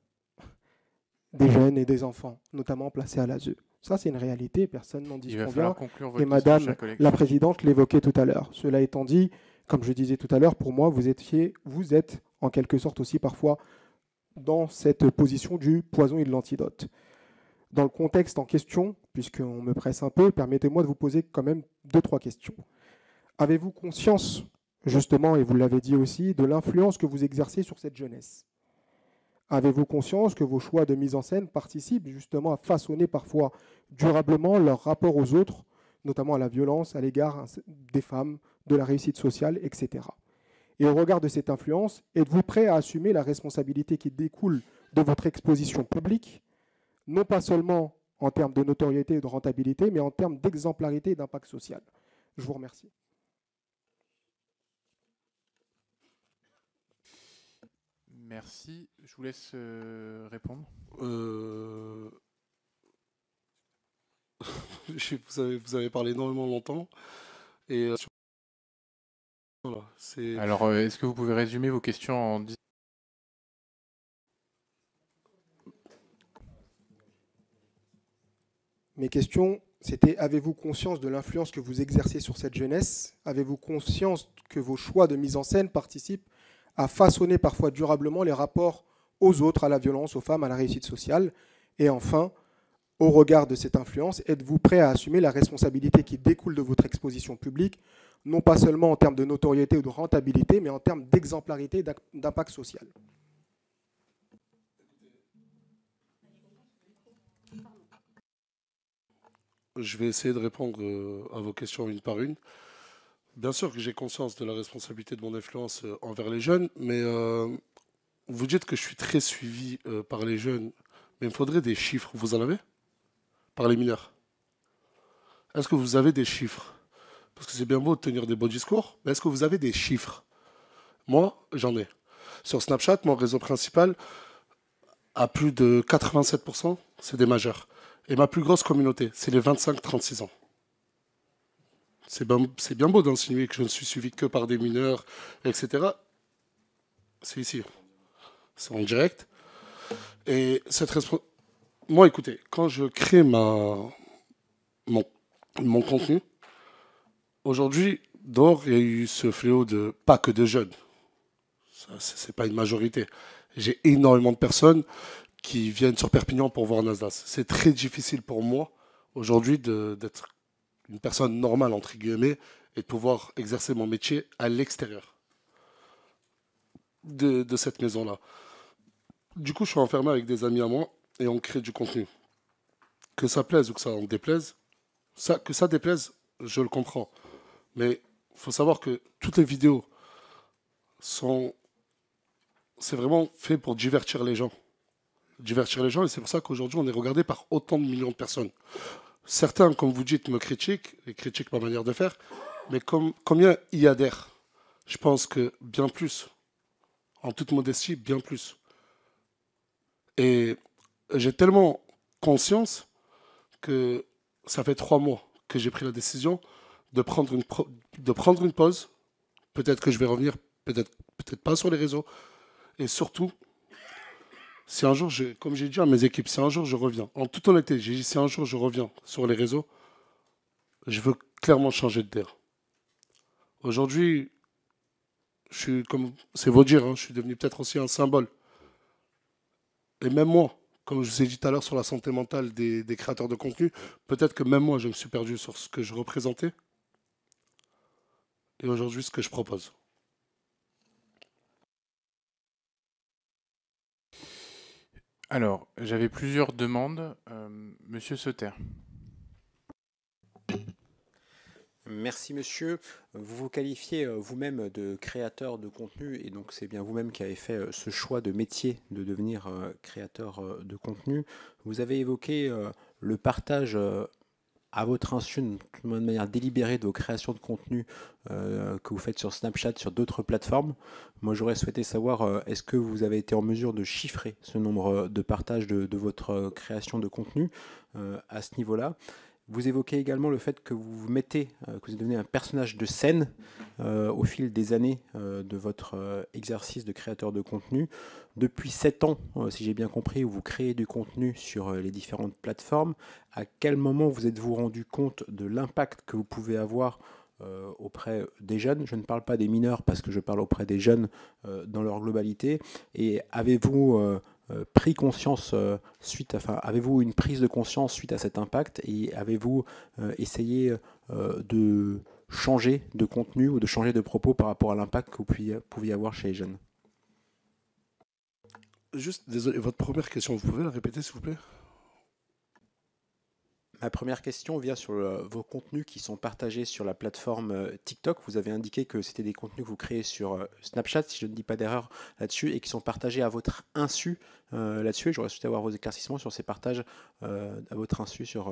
des jeunes et des enfants, notamment placés à l'ASE. Ça, c'est une réalité, personne n'en disconvient. Et Madame la Présidente l'évoquait tout à l'heure. Cela étant dit, comme je disais tout à l'heure, pour moi, vous êtes en quelque sorte aussi parfois dans cette position du poison et de l'antidote. Dans le contexte en question, puisqu'on me presse un peu, permettez-moi de vous poser quand même 2-3 questions. Avez-vous conscience, justement, et vous l'avez dit aussi, de l'influence que vous exercez sur cette jeunesse ? Avez-vous conscience que vos choix de mise en scène participent justement à façonner parfois durablement leur rapport aux autres, notamment à la violence à l'égard des femmes, de la réussite sociale, etc. Et au regard de cette influence, êtes-vous prêt à assumer la responsabilité qui découle de votre exposition publique, non pas seulement en termes de notoriété et de rentabilité, mais en termes d'exemplarité et d'impact social? Je vous remercie. Merci. Je vous laisse répondre. Vous avez parlé énormément longtemps. Et voilà, alors, est-ce que vous pouvez résumer vos questions en 10 ? Mes questions, c'était: avez-vous conscience de l'influence que vous exercez sur cette jeunesse? Avez-vous conscience que vos choix de mise en scène participent à façonner parfois durablement les rapports aux autres, à la violence, aux femmes, à la réussite sociale? Et enfin, au regard de cette influence, êtes-vous prêt à assumer la responsabilité qui découle de votre exposition publique, non pas seulement en termes de notoriété ou de rentabilité, mais en termes d'exemplarité et d'impact social? Je vais essayer de répondre à vos questions une par une. Bien sûr que j'ai conscience de la responsabilité de mon influence envers les jeunes, mais vous dites que je suis très suivi par les jeunes, mais il me faudrait des chiffres. Vous en avez? Par les mineurs. Est-ce que vous avez des chiffres? Parce que c'est bien beau de tenir des beaux discours, mais est-ce que vous avez des chiffres? Moi, j'en ai. Sur Snapchat, mon réseau principal, à plus de 87%, c'est des majeurs. Et ma plus grosse communauté, c'est les 25-36 ans. C'est bien beau d'insinuer que je ne suis suivi que par des mineurs, etc. C'est ici. C'est en direct. Et moi, écoutez, quand je crée mon contenu, aujourd'hui, Dehors, il y a eu ce fléau de pas que de jeunes. C'est pas une majorité. J'ai énormément de personnes qui viennent sur Perpignan pour voir Nasdaq. C'est très difficile pour moi aujourd'hui d'être une personne normale, entre guillemets, et de pouvoir exercer mon métier à l'extérieur de cette maison-là. Du coup, je suis enfermé avec des amis à moi et on crée du contenu. Que ça plaise ou que ça en déplaise, que ça déplaise, je le comprends. Mais il faut savoir que toutes les vidéos c'est vraiment fait pour divertir les gens. Divertir les gens, et c'est pour ça qu'aujourd'hui, on est regardé par autant de millions de personnes. Certains, comme vous dites, me critiquent, et critiquent ma manière de faire, mais combien y adhèrent? Je pense que bien plus. En toute modestie, bien plus. Et j'ai tellement conscience que ça fait 3 mois que j'ai pris la décision de prendre une pause. Peut-être que je vais revenir, peut-être pas sur les réseaux. Et surtout, si un jour, comme j'ai dit à mes équipes, si un jour je reviens, en toute honnêteté, j'ai dit si un jour je reviens sur les réseaux, je veux clairement changer de terre. Aujourd'hui, c'est vous dire, hein, je suis devenu peut-être aussi un symbole. Et même moi, comme je vous ai dit tout à l'heure sur la santé mentale des créateurs de contenu, peut-être que même moi, je me suis perdu sur ce que je représentais et aujourd'hui ce que je propose. Alors, j'avais plusieurs demandes. Monsieur Sauter. Merci monsieur. Vous vous qualifiez vous-même de créateur de contenu et donc c'est bien vous-même qui avez fait ce choix de métier de devenir créateur de contenu. Vous avez évoqué le partage à votre insu, de manière délibérée, de vos créations de contenu que vous faites sur Snapchat, sur d'autres plateformes. Moi, j'aurais souhaité savoir, est-ce que vous avez été en mesure de chiffrer ce nombre de partages de votre création de contenu à ce niveau-là? Vous évoquez également le fait que vous vous mettez, que vous devenez un personnage de scène au fil des années de votre exercice de créateur de contenu. Depuis 7 ans, si j'ai bien compris, où vous créez du contenu sur les différentes plateformes, à quel moment vous êtes-vous rendu compte de l'impact que vous pouvez avoir auprès des jeunes? Je ne parle pas des mineurs parce que je parle auprès des jeunes dans leur globalité. Et avez-vous pris conscience avez-vous une prise de conscience suite à cet impact et avez-vous essayé de changer de contenu ou de changer de propos par rapport à l'impact que vous pouviez avoir chez les jeunes? Juste, désolé, votre première question, vous pouvez la répéter s'il vous plaît? Ma première question vient sur vos contenus qui sont partagés sur la plateforme TikTok. Vous avez indiqué que c'était des contenus que vous créez sur Snapchat, si je ne dis pas d'erreur là-dessus, et qui sont partagés à votre insu là-dessus. J'aurais souhaité avoir vos éclaircissements sur ces partages à votre insu sur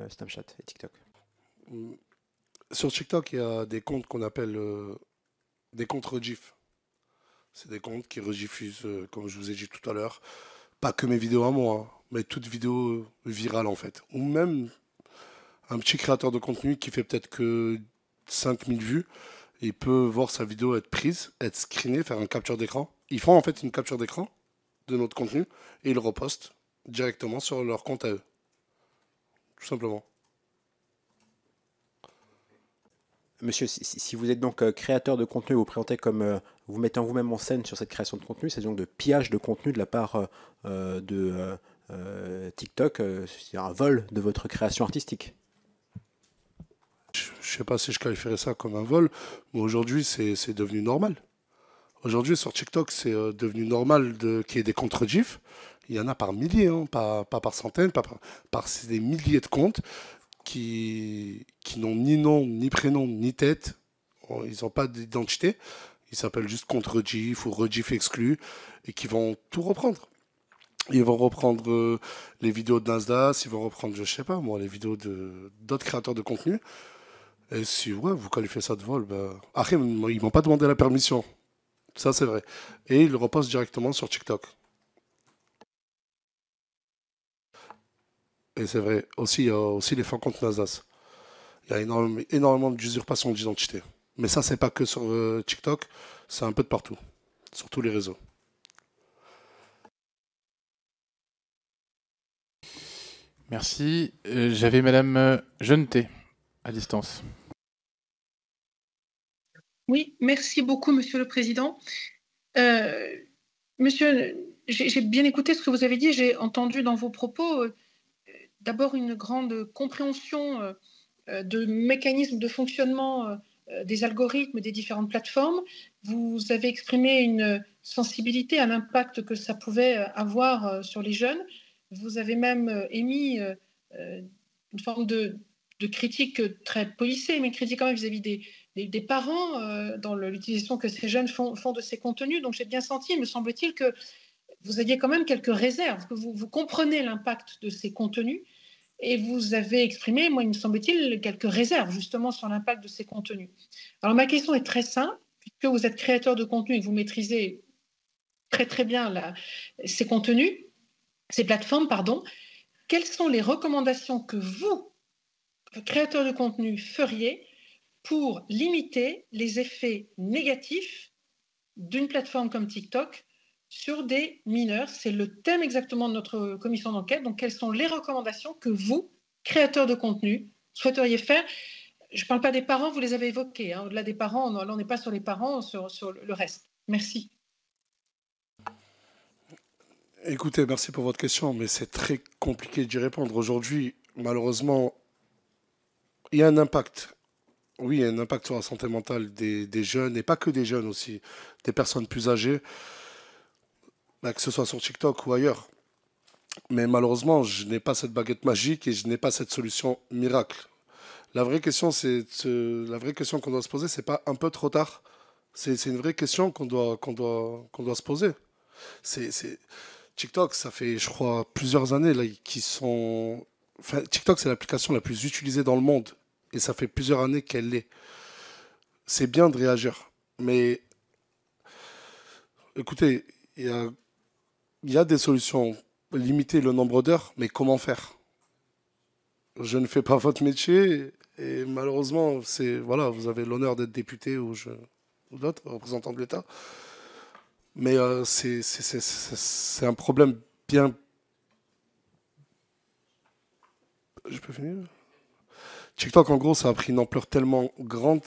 Snapchat et TikTok. Sur TikTok, il y a des comptes qu'on appelle des comptes rediff. C'est des comptes qui rediffusent, comme je vous ai dit tout à l'heure, pas que mes vidéos à moi, hein, mais toute vidéo virale en fait. Ou même un petit créateur de contenu qui fait peut-être que 5000 vues, il peut voir sa vidéo être prise, être screenée, faire un capture d'écran. Ils font en fait une capture d'écran de notre contenu et ils le repostent directement sur leur compte à eux. Tout simplement. Monsieur, si vous êtes donc créateur de contenu, vous présentez comme vous mettez vous-même en scène sur cette création de contenu, c'est donc de pillage de contenu de la part de TikTok, c'est un vol de votre création artistique. Je ne sais pas si je qualifierais ça comme un vol, mais aujourd'hui c'est devenu normal. Aujourd'hui sur TikTok c'est devenu normal qu'il y ait des comptes rediff. Il y en a par milliers, hein, pas par centaines, c'est des milliers de comptes qui n'ont ni nom, ni prénom, ni tête. Ils n'ont pas d'identité. Ils s'appellent juste compte rediff ou rediff exclu et qui vont tout reprendre. Ils vont reprendre les vidéos de Nasdaq, ils vont reprendre, je sais pas moi, les vidéos d'autres créateurs de contenu. Et si ouais, vous qualifiez ça de vol, bah... Après, ils m'ont pas demandé la permission. Ça, c'est vrai. Et ils le repostent directement sur TikTok. Et c'est vrai, aussi, il y a aussi les fins contre Nasdaq. Il y a énormément d'usurpation d'identité. Mais ça, c'est pas que sur TikTok, c'est un peu de partout, sur tous les réseaux. Merci. J'avais Madame Jeuneté à distance. Oui, merci beaucoup, Monsieur le Président. Monsieur, j'ai bien écouté ce que vous avez dit. J'ai entendu dans vos propos d'abord une grande compréhension de mécanismes de fonctionnement des algorithmes des différentes plateformes. Vous avez exprimé une sensibilité à l'impact que ça pouvait avoir sur les jeunes. Vous avez même émis une forme de critique très policée, mais critique quand même vis-à-vis des parents dans l'utilisation que ces jeunes font de ces contenus. Donc j'ai bien senti, me semble-t-il, que vous aviez quand même quelques réserves, que vous comprenez l'impact de ces contenus et vous avez exprimé, moi, il me semble-t-il, quelques réserves justement sur l'impact de ces contenus. Alors ma question est très simple, puisque vous êtes créateur de contenu et que vous maîtrisez très très bien ces contenus, ces plateformes, pardon, quelles sont les recommandations que vous, créateur de contenu, feriez pour limiter les effets négatifs d'une plateforme comme TikTok sur des mineurs? C'est le thème exactement de notre commission d'enquête. Donc, quelles sont les recommandations que vous, créateurs de contenu, souhaiteriez faire? Je ne parle pas des parents, vous les avez évoqués. Hein. Au-delà des parents, là, on n'est pas sur les parents, sur le reste. Merci. Écoutez, merci pour votre question, mais c'est très compliqué d'y répondre. Aujourd'hui, malheureusement, il y a un impact. Oui, il y a un impact sur la santé mentale des jeunes, et pas que des jeunes aussi, des personnes plus âgées, que ce soit sur TikTok ou ailleurs. Mais malheureusement, je n'ai pas cette baguette magique et je n'ai pas cette solution miracle. La vraie question, la vraie question qu'on doit se poser, c'est pas un peu trop tard. C'est une vraie question qu'on doit se poser. C'est TikTok, ça fait, je crois, plusieurs années là, qui sont. Enfin, TikTok, c'est l'application la plus utilisée dans le monde. Et ça fait plusieurs années qu'elle l'est. C'est bien de réagir. Mais écoutez, il y a des solutions. Limiter le nombre d'heures, mais comment faire? Je ne fais pas votre métier. Et malheureusement, voilà, vous avez l'honneur d'être député ou d'autres, représentant de l'État. Mais c'est un problème bien. Je peux finir? TikTok, en gros, ça a pris une ampleur tellement grande.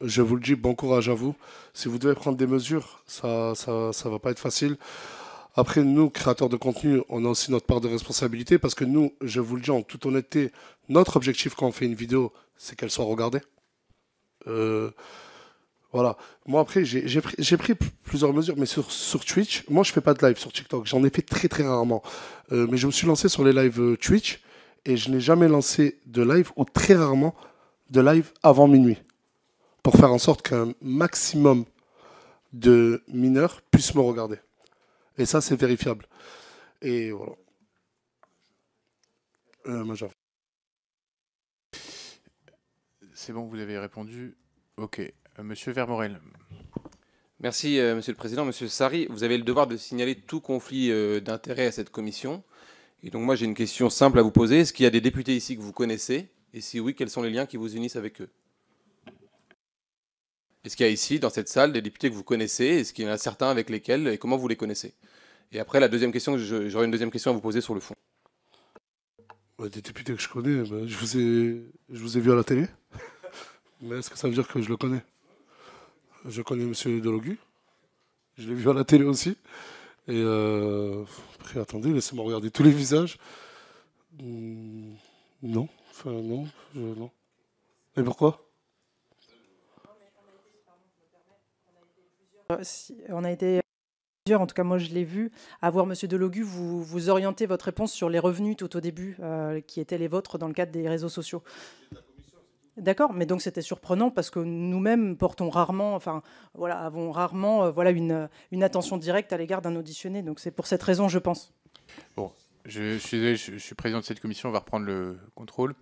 Je vous le dis, bon courage à vous. Si vous devez prendre des mesures, ça va pas être facile. Après, nous, créateurs de contenu, on a aussi notre part de responsabilité parce que nous, je vous le dis en toute honnêteté, notre objectif quand on fait une vidéo, c'est qu'elle soit regardée. Voilà. Moi, après, j'ai pris plusieurs mesures, mais sur Twitch, moi, je fais pas de live sur TikTok. J'en ai fait très, très rarement. Mais je me suis lancé sur les lives Twitch et je n'ai jamais lancé de live ou très rarement de live avant minuit pour faire en sorte qu'un maximum de mineurs puissent me regarder. Et ça, c'est vérifiable. Et voilà. Major. C'est bon, vous avez répondu. Ok. Monsieur Vermorel. Merci, Monsieur le Président. Monsieur Sarri, vous avez le devoir de signaler tout conflit d'intérêts à cette commission. Et donc moi, j'ai une question simple à vous poser. Est-ce qu'il y a des députés ici que vous connaissez? Et si oui, quels sont les liens qui vous unissent avec eux? Est-ce qu'il y a ici, dans cette salle, des députés que vous connaissez? Est-ce qu'il y en a certains avec lesquels? Et comment vous les connaissez? Et après, la deuxième question, j'aurais une deuxième question à vous poser sur le fond. Des députés que je connais, je vous ai vu à la télé. Mais est-ce que ça veut dire que je le connais? Je connais M. Delogu. Je l'ai vu à la télé aussi. Et après, attendez, laissez-moi regarder tous les visages. Non. Enfin, non. Non. Et pourquoi? On a été plusieurs, en tout cas moi je l'ai vu, à voir Monsieur Delogu vous orienter votre réponse sur les revenus tout au début, qui étaient les vôtres dans le cadre des réseaux sociaux. D'accord, mais donc c'était surprenant parce que nous-mêmes portons rarement, enfin voilà, avons rarement voilà, une attention directe à l'égard d'un auditionné. Donc c'est pour cette raison, je pense. Bon, je suis désolé, je suis président de cette commission, on va reprendre le contrôle.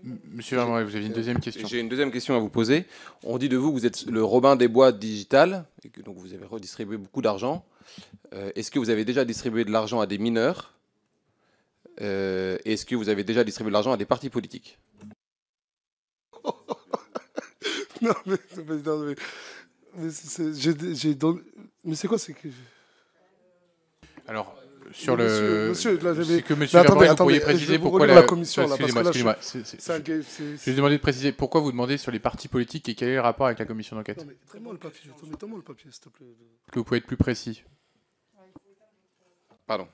Monsieur Vermorel, vous avez une deuxième question. J'ai une deuxième question à vous poser. On dit de vous que vous êtes le Robin des Bois digital, et que donc vous avez redistribué beaucoup d'argent. Est-ce que vous avez déjà distribué de l'argent à des mineurs? Est-ce que vous avez déjà distribué de l'argent à des partis politiques? Non, mais c'est quoi, c'est que... Alors, sur monsieur, là, c'est que mais monsieur attendez, Vermeulen, vous pourriez je vais préciser vous pourquoi relire la commission, là, parce que là, excusez-moi, c'est un gay- c'est- je vais demander de préciser pourquoi vous demandez sur les partis politiques et quel est le rapport avec la commission d'enquête. Non, mais donne-moi le papier, donne-moi le papier, s'il te plaît. Est-ce que vous pouvez être plus précis? Pardon.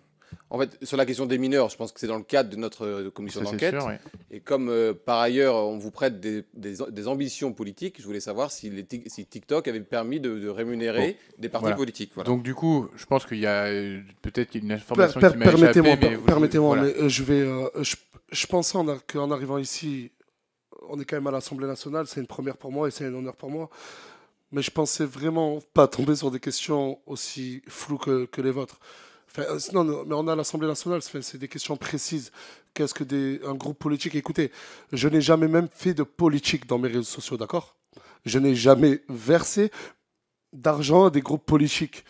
En fait, sur la question des mineurs, je pense que c'est dans le cadre de notre commission Ça, c'est d'enquête. sûr, ouais. Et comme par ailleurs, on vous prête des ambitions politiques, je voulais savoir si TikTok avait permis de rémunérer des partis Voilà. politiques. Voilà. Donc du coup, je pense qu'il y a peut-être une information qui m'a échappé. Permettez-moi, voilà. mais je pensais qu'en arrivant ici, on est quand même à l'Assemblée nationale, c'est une première pour moi et c'est un honneur pour moi. Mais je pensais vraiment pas tomber sur des questions aussi floues que les vôtres. Enfin, non, mais on est à l'Assemblée nationale, c'est des questions précises. Qu'est-ce que un groupe politique? Écoutez, je n'ai jamais même fait de politique dans mes réseaux sociaux, d'accord? Je n'ai jamais versé d'argent à des groupes politiques.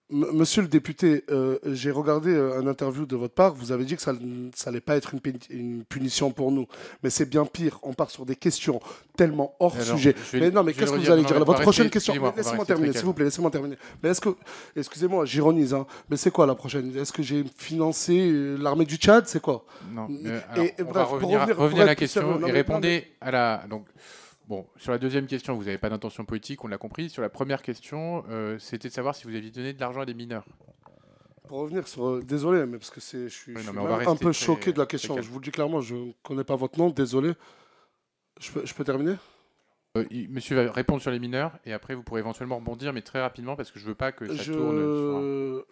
Monsieur le député, j'ai regardé un interview de votre part. Vous avez dit que ça n'allait pas être une punition pour nous. Mais c'est bien pire. On part sur des questions tellement hors sujet. Mais non, mais qu'est-ce que vous allez dire? Votre prochaine question. Laissez-moi terminer, s'il vous plaît. Laissez-moi terminer. Mais est-ce que, excusez-moi, j'ironise, hein, mais c'est quoi la prochaine? Est-ce que j'ai financé l'armée du Tchad? C'est quoi? Non. Et bref, pour revenir à la question sérieux, et répondez à la. Donc, bon, sur la deuxième question, vous n'avez pas d'intention politique, on l'a compris. Sur la première question, c'était de savoir si vous aviez donné de l'argent à des mineurs. Pour revenir sur... désolé, mais parce que je suis un peu choqué de la question. Je vous le dis clairement, je ne connais pas votre nom, désolé. Je peux terminer? Monsieur va répondre sur les mineurs, et après vous pourrez éventuellement rebondir, mais très rapidement, parce que je ne veux pas que ça tourne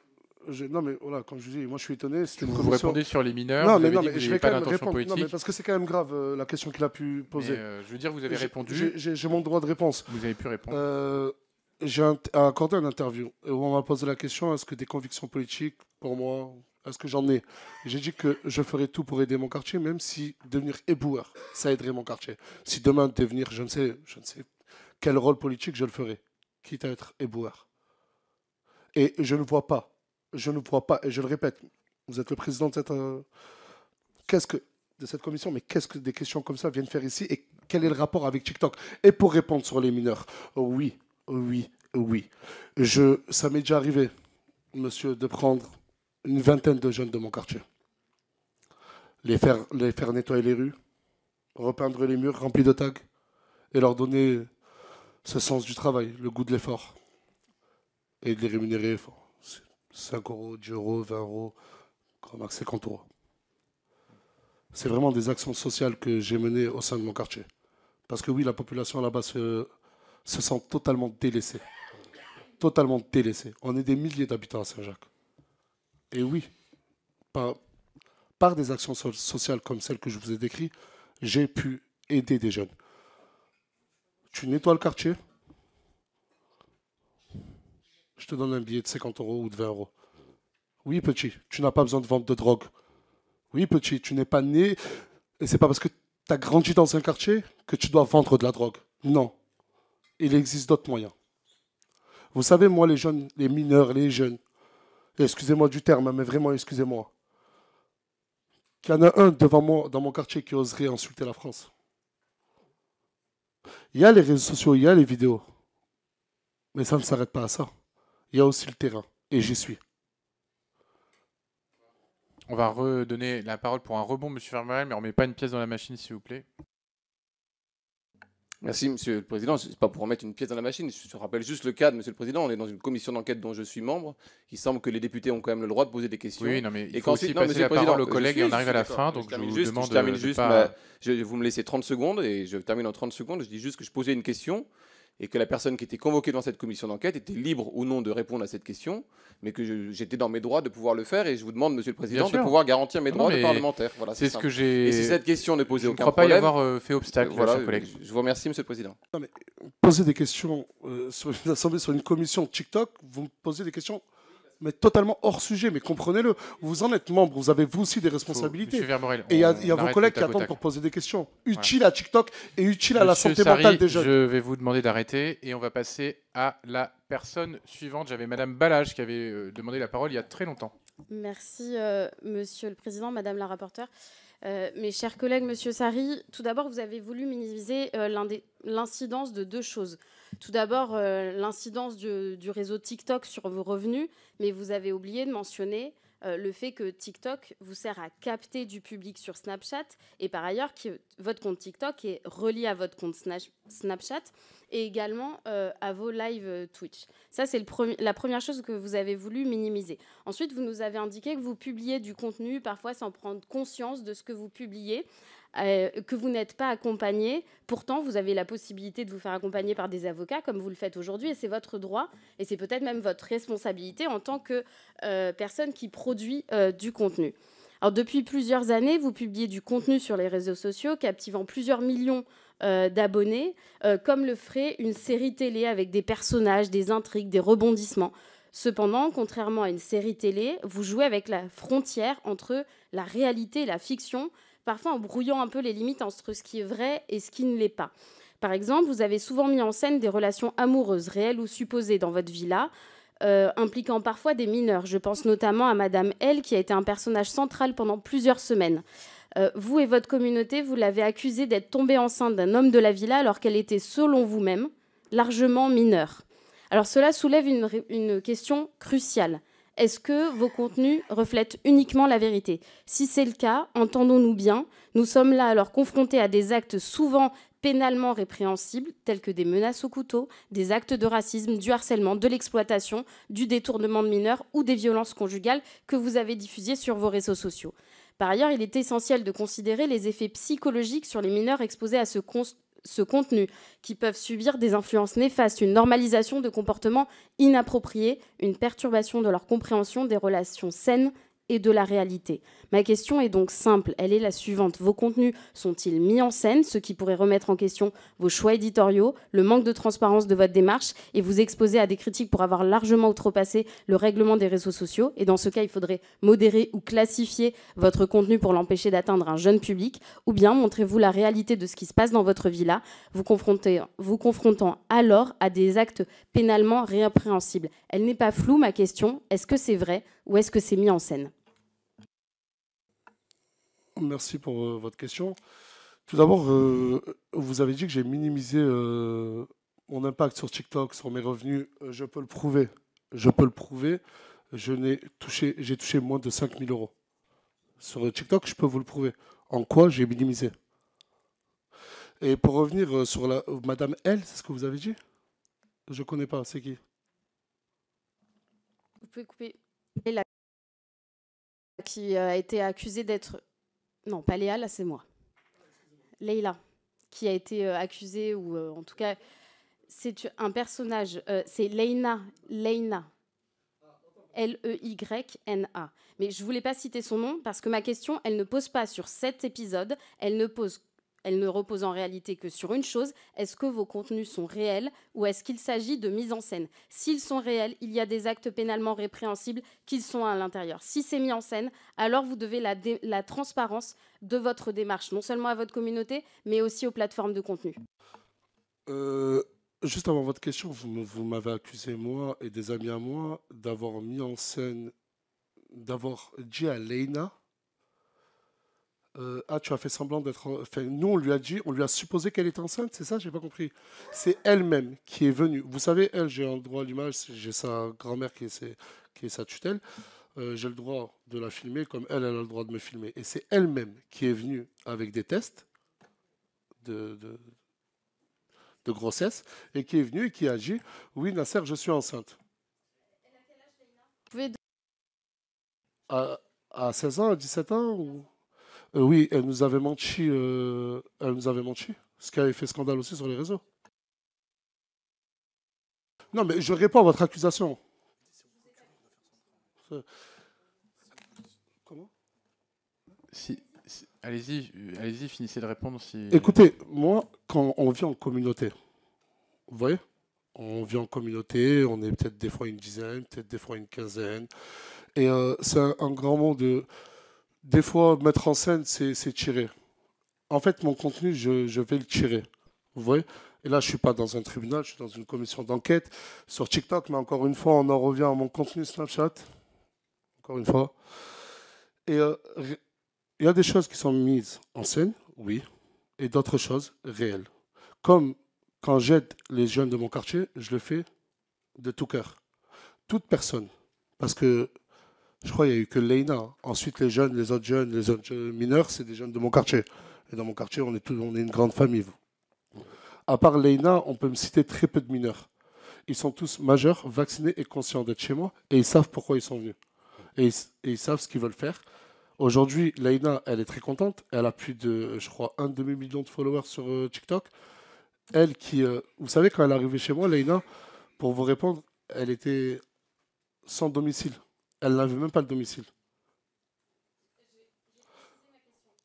sur non, mais voilà, comme je vous dis, moi je suis étonné. Vous répondez sur les mineurs, non, vous avez mais dit que vous n'avez pas d'intention politique. Non, mais parce que c'est quand même grave la question qu'il a pu poser. Je veux dire, vous avez répondu. J'ai mon droit de réponse. Vous avez pu répondre. J'ai accordé une interview où on m'a posé la question, est-ce que des convictions politiques, pour moi, est-ce que j'en ai? J'ai dit que je ferais tout pour aider mon quartier, même si devenir éboueur, ça aiderait mon quartier. Si demain devenir, je ne sais quel rôle politique, je le ferai, quitte à être éboueur. Et je ne vois pas, et je le répète, vous êtes le président de cette commission, mais qu'est-ce que des questions comme ça viennent faire ici et quel est le rapport avec TikTok? Et pour répondre sur les mineurs, oui. Ça m'est déjà arrivé, monsieur, de prendre une vingtaine de jeunes de mon quartier, les faire nettoyer les rues, repeindre les murs remplis de tags et leur donner ce sens du travail, le goût de l'effort et de les rémunérer 5 euros, 10 euros, 20 euros, grand max 50 euros. C'est vraiment des actions sociales que j'ai menées au sein de mon quartier. Parce que oui, la population là-bas se sent totalement délaissée. Totalement délaissée. On est des milliers d'habitants à Saint-Jacques. Et oui, par des actions sociales comme celles que je vous ai décrites, j'ai pu aider des jeunes. Tu nettoies le quartier, je te donne un billet de 50 euros ou de 20 euros. Oui, petit, tu n'as pas besoin de vendre de drogue. Oui, petit, tu n'es pas né, et c'est pas parce que tu as grandi dans un quartier que tu dois vendre de la drogue. Non. Il existe d'autres moyens. Vous savez, moi, les jeunes, les mineurs, les jeunes, excusez-moi du terme, mais vraiment, excusez-moi, qu'il y en a un devant moi, dans mon quartier, qui oserait insulter la France. Il y a les réseaux sociaux, il y a les vidéos. Mais ça ne s'arrête pas à ça. Il y a aussi le terrain. Et j'y suis. On va redonner la parole pour un rebond, monsieur Vermeulen, mais on ne met pas une pièce dans la machine, s'il vous plaît. Merci, Monsieur le Président. Ce n'est pas pour remettre une pièce dans la machine. Je rappelle juste le cadre, Monsieur le Président. On est dans une commission d'enquête dont je suis membre. Il semble que les députés ont quand même le droit de poser des questions. Oui, non, mais il faut aussi passer la parole aux collègues et on arrive à la fin. Donc je vous demande je termine juste. Vous me laissez 30 secondes et je termine en 30 secondes. Je dis juste que je posais une question et que la personne qui était convoquée dans cette commission d'enquête était libre ou non de répondre à cette question, mais que j'étais dans mes droits de pouvoir le faire et je vous demande, Monsieur le Président, de pouvoir garantir mes droits de parlementaire. Voilà, c'est ce que j'ai. Et si cette question ne posait aucun problème, je ne crois problème, pas y avoir fait obstacle, voilà, chers collègues. Je vous remercie, Monsieur le Président. Non, mais poser des questions sur une assemblée, sur une commission TikTok, vous me posez des questions mais totalement hors sujet, mais comprenez-le. Vous en êtes membre, vous avez vous aussi des responsabilités. Monsieur Vermeulen, et il y a vos collègues qui attendent pour poser des questions utiles à TikTok et utiles à la santé mentale des jeunes. Je vais vous demander d'arrêter et on va passer à la personne suivante. J'avais Madame Balage qui avait demandé la parole il y a très longtemps. Merci, Monsieur le Président, Madame la rapporteure. Mes chers collègues, Monsieur Sarri, tout d'abord, vous avez voulu minimiser l'incidence de deux choses. Tout d'abord, l'incidence du réseau TikTok sur vos revenus, mais vous avez oublié de mentionner le fait que TikTok vous sert à capter du public sur Snapchat et par ailleurs que votre compte TikTok est relié à votre compte Snapchat et également à vos lives Twitch. Ça, c'est la première chose que vous avez voulu minimiser. Ensuite, vous nous avez indiqué que vous publiez du contenu parfois sans prendre conscience de ce que vous publiez, que vous n'êtes pas accompagné. Pourtant, vous avez la possibilité de vous faire accompagner par des avocats, comme vous le faites aujourd'hui, et c'est votre droit, et c'est peut-être même votre responsabilité en tant que personne qui produit du contenu. Alors, depuis plusieurs années, vous publiez du contenu sur les réseaux sociaux, captivant plusieurs millions d'abonnés, comme le ferait une série télé avec des personnages, des intrigues, des rebondissements. Cependant, contrairement à une série télé, vous jouez avec la frontière entre la réalité et la fiction, parfois en brouillant un peu les limites entre ce qui est vrai et ce qui ne l'est pas. Par exemple, vous avez souvent mis en scène des relations amoureuses, réelles ou supposées, dans votre villa, impliquant parfois des mineurs. Je pense notamment à Madame L, qui a été un personnage central pendant plusieurs semaines. Vous et votre communauté, vous l'avez accusée d'être tombée enceinte d'un homme de la villa alors qu'elle était, selon vous-même, largement mineure. Alors cela soulève une question cruciale. Est-ce que vos contenus reflètent uniquement la vérité? Si c'est le cas, entendons-nous bien, nous sommes là alors confrontés à des actes souvent pénalement répréhensibles, tels que des menaces au couteau, des actes de racisme, du harcèlement, de l'exploitation, du détournement de mineurs ou des violences conjugales que vous avez diffusées sur vos réseaux sociaux. Par ailleurs, il est essentiel de considérer les effets psychologiques sur les mineurs exposés à ce contenu, qui peuvent subir des influences néfastes, une normalisation de comportements inappropriés, une perturbation de leur compréhension des relations saines et de la réalité. Ma question est donc simple, elle est la suivante. Vos contenus sont-ils mis en scène, ce qui pourrait remettre en question vos choix éditoriaux, le manque de transparence de votre démarche et vous exposer à des critiques pour avoir largement outrepassé le règlement des réseaux sociaux? Et dans ce cas, il faudrait modérer ou classifier votre contenu pour l'empêcher d'atteindre un jeune public. Ou bien montrez-vous la réalité de ce qui se passe dans votre villa, vous confrontant alors à des actes pénalement répréhensibles. Elle n'est pas floue, ma question. Est-ce que c'est vrai ou est-ce que c'est mis en scène? Merci pour votre question. Tout d'abord, vous avez dit que j'ai minimisé mon impact sur TikTok, sur mes revenus. Je peux le prouver. Je peux le prouver. J'ai touché moins de 5 000 euros. Sur TikTok, je peux vous le prouver. En quoi j'ai minimisé? Et pour revenir sur Madame L, c'est ce que vous avez dit? Je ne connais pas, c'est qui? Vous pouvez couper. Qui a été accusée d'être... Non, pas Léa, là c'est moi. Leïla, qui a été accusée, ou en tout cas, c'est un personnage, c'est Leyna, Leyna. Mais je ne voulais pas citer son nom parce que ma question, elle ne pose pas sur cet épisode, elle ne repose en réalité que sur une chose, est-ce que vos contenus sont réels ou est-ce qu'il s'agit de mise en scène? S'ils sont réels, il y a des actes pénalement répréhensibles qu'ils sont à l'intérieur. Si c'est mis en scène, alors vous devez la transparence de votre démarche, non seulement à votre communauté, mais aussi aux plateformes de contenu. Juste avant votre question, vous m'avez accusé, moi et des amis à moi, d'avoir mis en scène, d'avoir dit à Leyna, tu as fait semblant d'être... Enfin, nous, on lui a supposé qu'elle était enceinte, c'est ça? J'ai pas compris. C'est elle-même qui est venue. Vous savez, elle, j'ai un droit à l'image, j'ai sa grand-mère qui est sa tutelle. J'ai le droit de la filmer comme elle a le droit de me filmer. Et c'est elle-même qui est venue avec des tests de grossesse et qui est venue et qui a dit « Oui, Nasser, je suis enceinte. » À 16 ans, à 17 ans ou... Oui, elle nous avait menti. Ce qui avait fait scandale aussi sur les réseaux. Non, mais je réponds à votre accusation. Comment? Allez-y, finissez de répondre. Écoutez, moi, quand on vit en communauté, vous voyez, on vit en communauté, on est peut-être des fois une dizaine, peut-être des fois une quinzaine. Et c'est un grand mot de... Des fois, mettre en scène, c'est tirer. En fait, mon contenu, je vais le tirer. Vous voyez? Et là, je ne suis pas dans un tribunal, je suis dans une commission d'enquête sur TikTok. Mais encore une fois, on en revient à mon contenu Snapchat. Encore une fois. Et il y a des choses qui sont mises en scène, oui, et d'autres choses réelles. Comme quand j'aide les jeunes de mon quartier, je le fais de tout cœur. Toute personne. Parce que je crois qu'il n'y a eu que Leïna. Ensuite, les autres mineurs, c'est des jeunes de mon quartier. Et dans mon quartier, on est une grande famille. À part Leïna, on peut me citer très peu de mineurs. Ils sont tous majeurs, vaccinés et conscients d'être chez moi. Et ils savent pourquoi ils sont venus. Et ils savent ce qu'ils veulent faire. Aujourd'hui, Leïna, elle est très contente. Elle a plus de, je crois, 1 demi-million de followers sur TikTok. Elle qui... vous savez, quand elle est arrivée chez moi, Leïna, pour vous répondre, elle était sans domicile. Elle n'avait même pas le domicile.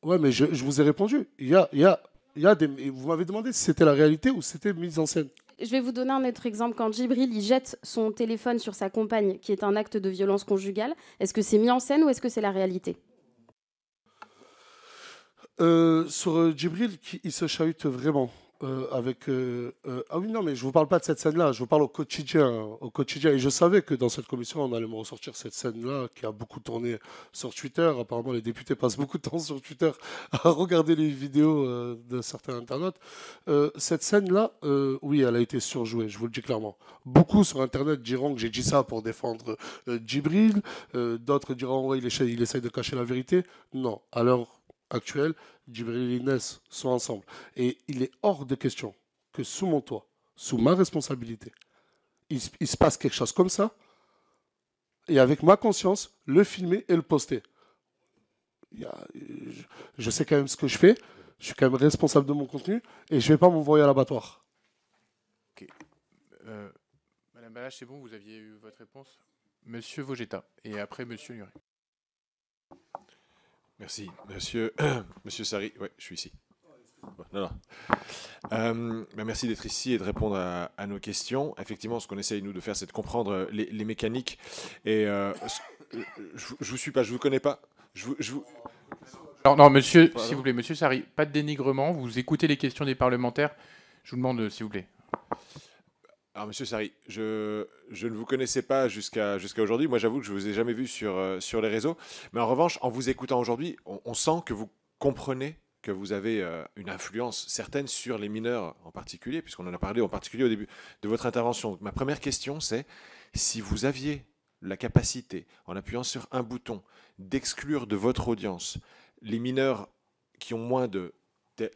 Ouais, mais je vous ai répondu. Il y a des... Vous m'avez demandé si c'était la réalité ou si c'était mise en scène. Je vais vous donner un autre exemple. Quand Djibril il jette son téléphone sur sa compagne, qui est un acte de violence conjugale, est-ce que c'est mis en scène ou est-ce que c'est la réalité? Sur Djibril, il se chahute vraiment. Ah oui, non, mais je ne vous parle pas de cette scène-là, je vous parle au quotidien, au quotidien. Et je savais que dans cette commission, on allait me ressortir cette scène-là qui a beaucoup tourné sur Twitter. Apparemment, les députés passent beaucoup de temps sur Twitter à regarder les vidéos de certains internautes. Cette scène-là, oui, elle a été surjouée, je vous le dis clairement. Beaucoup sur Internet diront que j'ai dit ça pour défendre Djibril. D'autres diront, ouais, il essaye de cacher la vérité. Non, à l'heure actuelle, Djibril et Inès sont ensemble. Et il est hors de question que sous mon toit, sous ma responsabilité, il se passe quelque chose comme ça, et avec ma conscience, le filmer et le poster. Je sais quand même ce que je fais, je suis quand même responsable de mon contenu, et je ne vais pas m'envoyer à l'abattoir. Ok. Madame Balach, c'est bon, vous aviez eu votre réponse. Monsieur Vogetta, et après Monsieur Nuret. Merci. Monsieur Sarri, ouais, je suis ici. Non. Merci d'être ici et de répondre à nos questions. Effectivement, ce qu'on essaye, nous, de faire, c'est de comprendre les mécaniques. Et je vous suis pas, je vous connais pas. Alors, non, monsieur, s'il vous plaît, monsieur Sarri, pas de dénigrement. Vous écoutez les questions des parlementaires. Je vous demande, s'il vous plaît. Alors, monsieur Sarri, je ne vous connaissais pas jusqu'à aujourd'hui. Moi, j'avoue que je ne vous ai jamais vu sur les réseaux. Mais en revanche, en vous écoutant aujourd'hui, on sent que vous comprenez que vous avez une influence certaine sur les mineurs en particulier, puisqu'on en a parlé en particulier au début de votre intervention. Donc, ma première question, c'est si vous aviez la capacité, en appuyant sur un bouton, d'exclure de votre audience les mineurs qui ont moins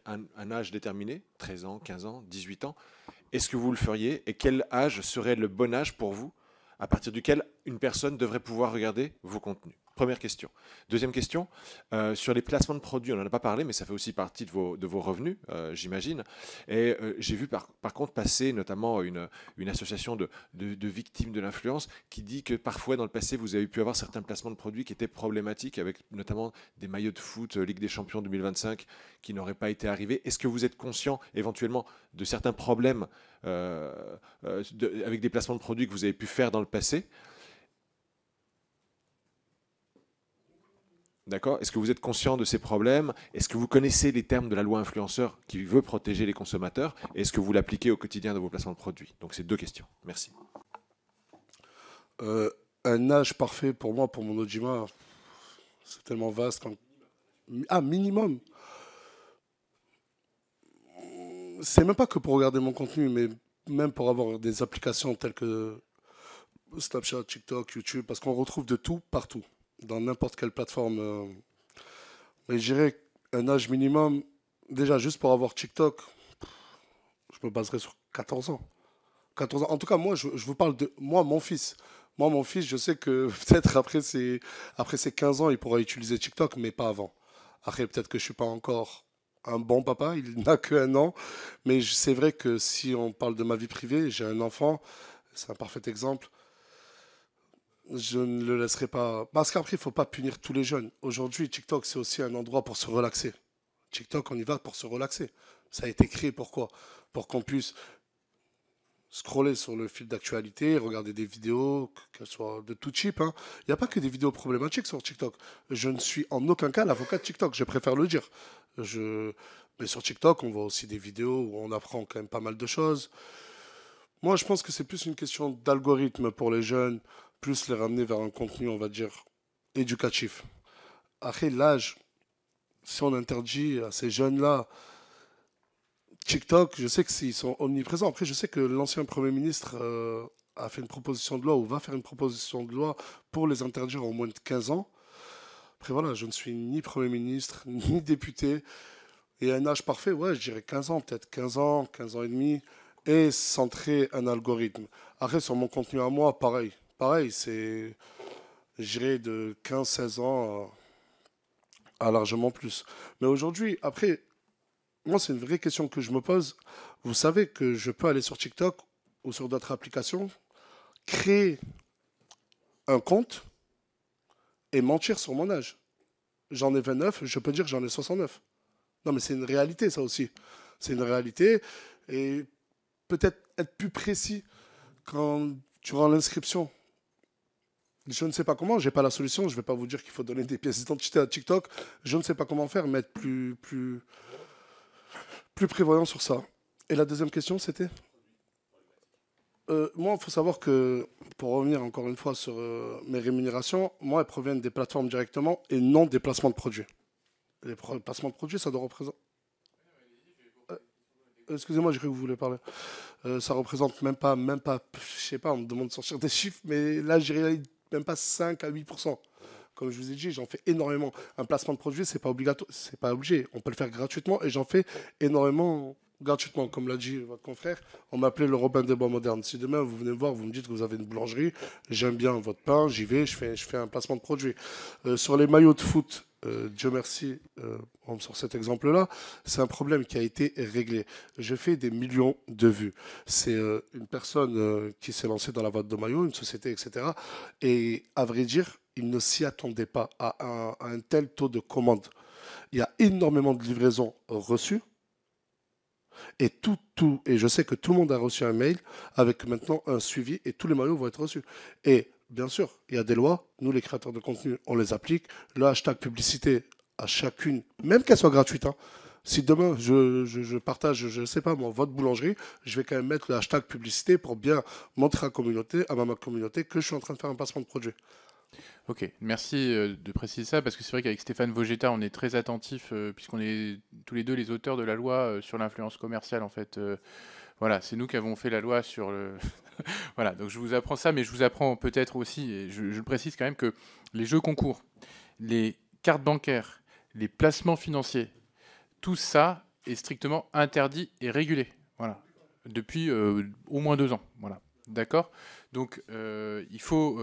un âge déterminé, 13 ans, 15 ans, 18 ans, est-ce que vous le feriez et quel âge serait le bon âge pour vous à partir duquel une personne devrait pouvoir regarder vos contenus? Première question. Deuxième question, sur les placements de produits, on n'en a pas parlé, mais ça fait aussi partie de vos revenus, j'imagine. Et j'ai vu par contre passer notamment une association de victimes de l'influence qui dit que parfois dans le passé, vous avez pu avoir certains placements de produits qui étaient problématiques, avec notamment des maillots de foot Ligue des Champions 2025 qui n'auraient pas été arrivés. Est-ce que vous êtes conscient éventuellement de certains problèmes avec des placements de produits que vous avez pu faire dans le passé? D'accord. Est-ce que vous êtes conscient de ces problèmes? Est-ce que vous connaissez les termes de la loi influenceur qui veut protéger les consommateurs? Est-ce que vous l'appliquez au quotidien de vos placements de produits? Donc, c'est deux questions. Merci. Un âge parfait pour moi, pour mon Ojima, c'est tellement vaste. Minimum. C'est même pas que pour regarder mon contenu, mais même pour avoir des applications telles que Snapchat, TikTok, YouTube, parce qu'on retrouve de tout partout, dans n'importe quelle plateforme. Mais je dirais un âge minimum, déjà juste pour avoir TikTok, je me baserais sur 14 ans. 14 ans. En tout cas, moi, je vous parle de moi, mon fils. Moi, mon fils, je sais que peut-être après ses 15 ans, il pourra utiliser TikTok, mais pas avant. Après, peut-être que je ne suis pas encore un bon papa, il n'a que 1 an. Mais c'est vrai que si on parle de ma vie privée, j'ai un enfant, c'est un parfait exemple. Je ne le laisserai pas. Parce qu'après, il ne faut pas punir tous les jeunes. Aujourd'hui, TikTok, c'est aussi un endroit pour se relaxer. TikTok, on y va pour se relaxer. Ça a été créé pourquoi? Pour qu'on puisse scroller sur le fil d'actualité, regarder des vidéos, qu'elles soient de tout type. Il n'y a pas que des vidéos problématiques sur TikTok. Je ne suis en aucun cas l'avocat de TikTok, je préfère le dire. Mais sur TikTok, on voit aussi des vidéos où on apprend quand même pas mal de choses. Moi, je pense que c'est plus une question d'algorithme pour les jeunes, plus les ramener vers un contenu, on va dire, éducatif. Après, l'âge, si on interdit à ces jeunes-là TikTok, je sais qu'ils sont omniprésents. Après, je sais que l'ancien Premier ministre a fait une proposition de loi ou va faire une proposition de loi pour les interdire au moins de 15 ans. Après, voilà, je ne suis ni Premier ministre, ni député. Et un âge parfait, ouais, je dirais 15 ans, peut-être 15 ans et demi, et centrer un algorithme. Après, sur mon contenu à moi, pareil. Pareil, c'est, je dirais, de 15-16 ans à largement plus. Mais aujourd'hui, après, moi, c'est une vraie question que je me pose. Vous savez que je peux aller sur TikTok ou sur d'autres applications, créer un compte et mentir sur mon âge. J'en ai 29, je peux dire que j'en ai 69. Non, mais c'est une réalité, ça aussi. C'est une réalité. Et peut-être être plus précis quand tu rends l'inscription. Je ne sais pas comment, je n'ai pas la solution. Je ne vais pas vous dire qu'il faut donner des pièces d'identité à TikTok. Je ne sais pas comment faire, mais être plus prévoyant sur ça. Et la deuxième question, c'était moi, il faut savoir que, pour revenir encore une fois sur mes rémunérations, moi, elles proviennent des plateformes directement et non des placements de produits. Les placements de produits, ça doit représenter... excusez-moi, j'ai cru que vous voulez parler. Ça représente même pas, je sais pas, on me demande de sortir des chiffres, mais là, je dirais même pas 5 à 8%. Comme je vous ai dit, j'en fais énormément. Un placement de produit, c'est pas obligatoire, c'est pas obligé. On peut le faire gratuitement et j'en fais énormément gratuitement. Comme l'a dit votre confrère, on m'appelait le Robin des Bois modernes. Si demain vous venez me voir, vous me dites que vous avez une boulangerie, j'aime bien votre pain, j'y vais, je fais un placement de produit. Sur les maillots de foot, Dieu merci, on me sort cet exemple-là, c'est un problème qui a été réglé. Je fais des millions de vues. C'est une personne qui s'est lancée dans la vente de maillots, une société, etc. Et à vrai dire, il ne s'y attendait pas à un tel taux de commandes. Il y a énormément de livraisons reçues. Et et je sais que tout le monde a reçu un mail avec maintenant un suivi et tous les maillots vont être reçus. Et bien sûr, il y a des lois. Nous, les créateurs de contenu, on les applique. Le hashtag publicité à chacune, même qu'elle soit gratuite. Hein. Si demain, je partage, je ne sais pas, moi, votre boulangerie, je vais quand même mettre le hashtag publicité pour bien montrer à ma communauté que je suis en train de faire un placement de produit. Ok, merci de préciser ça, parce que c'est vrai qu'avec Stéphane Vogetta, on est très attentif, puisqu'on est tous les deux les auteurs de la loi sur l'influence commerciale, en fait. Voilà, c'est nous qui avons fait la loi sur le... Voilà, donc je vous apprends ça, mais je vous apprends peut-être aussi, et je le précise quand même, que les jeux concours, les cartes bancaires, les placements financiers, tout ça est strictement interdit et régulé. Voilà, depuis au moins 2 ans. Voilà. D'accord. Donc, il faut,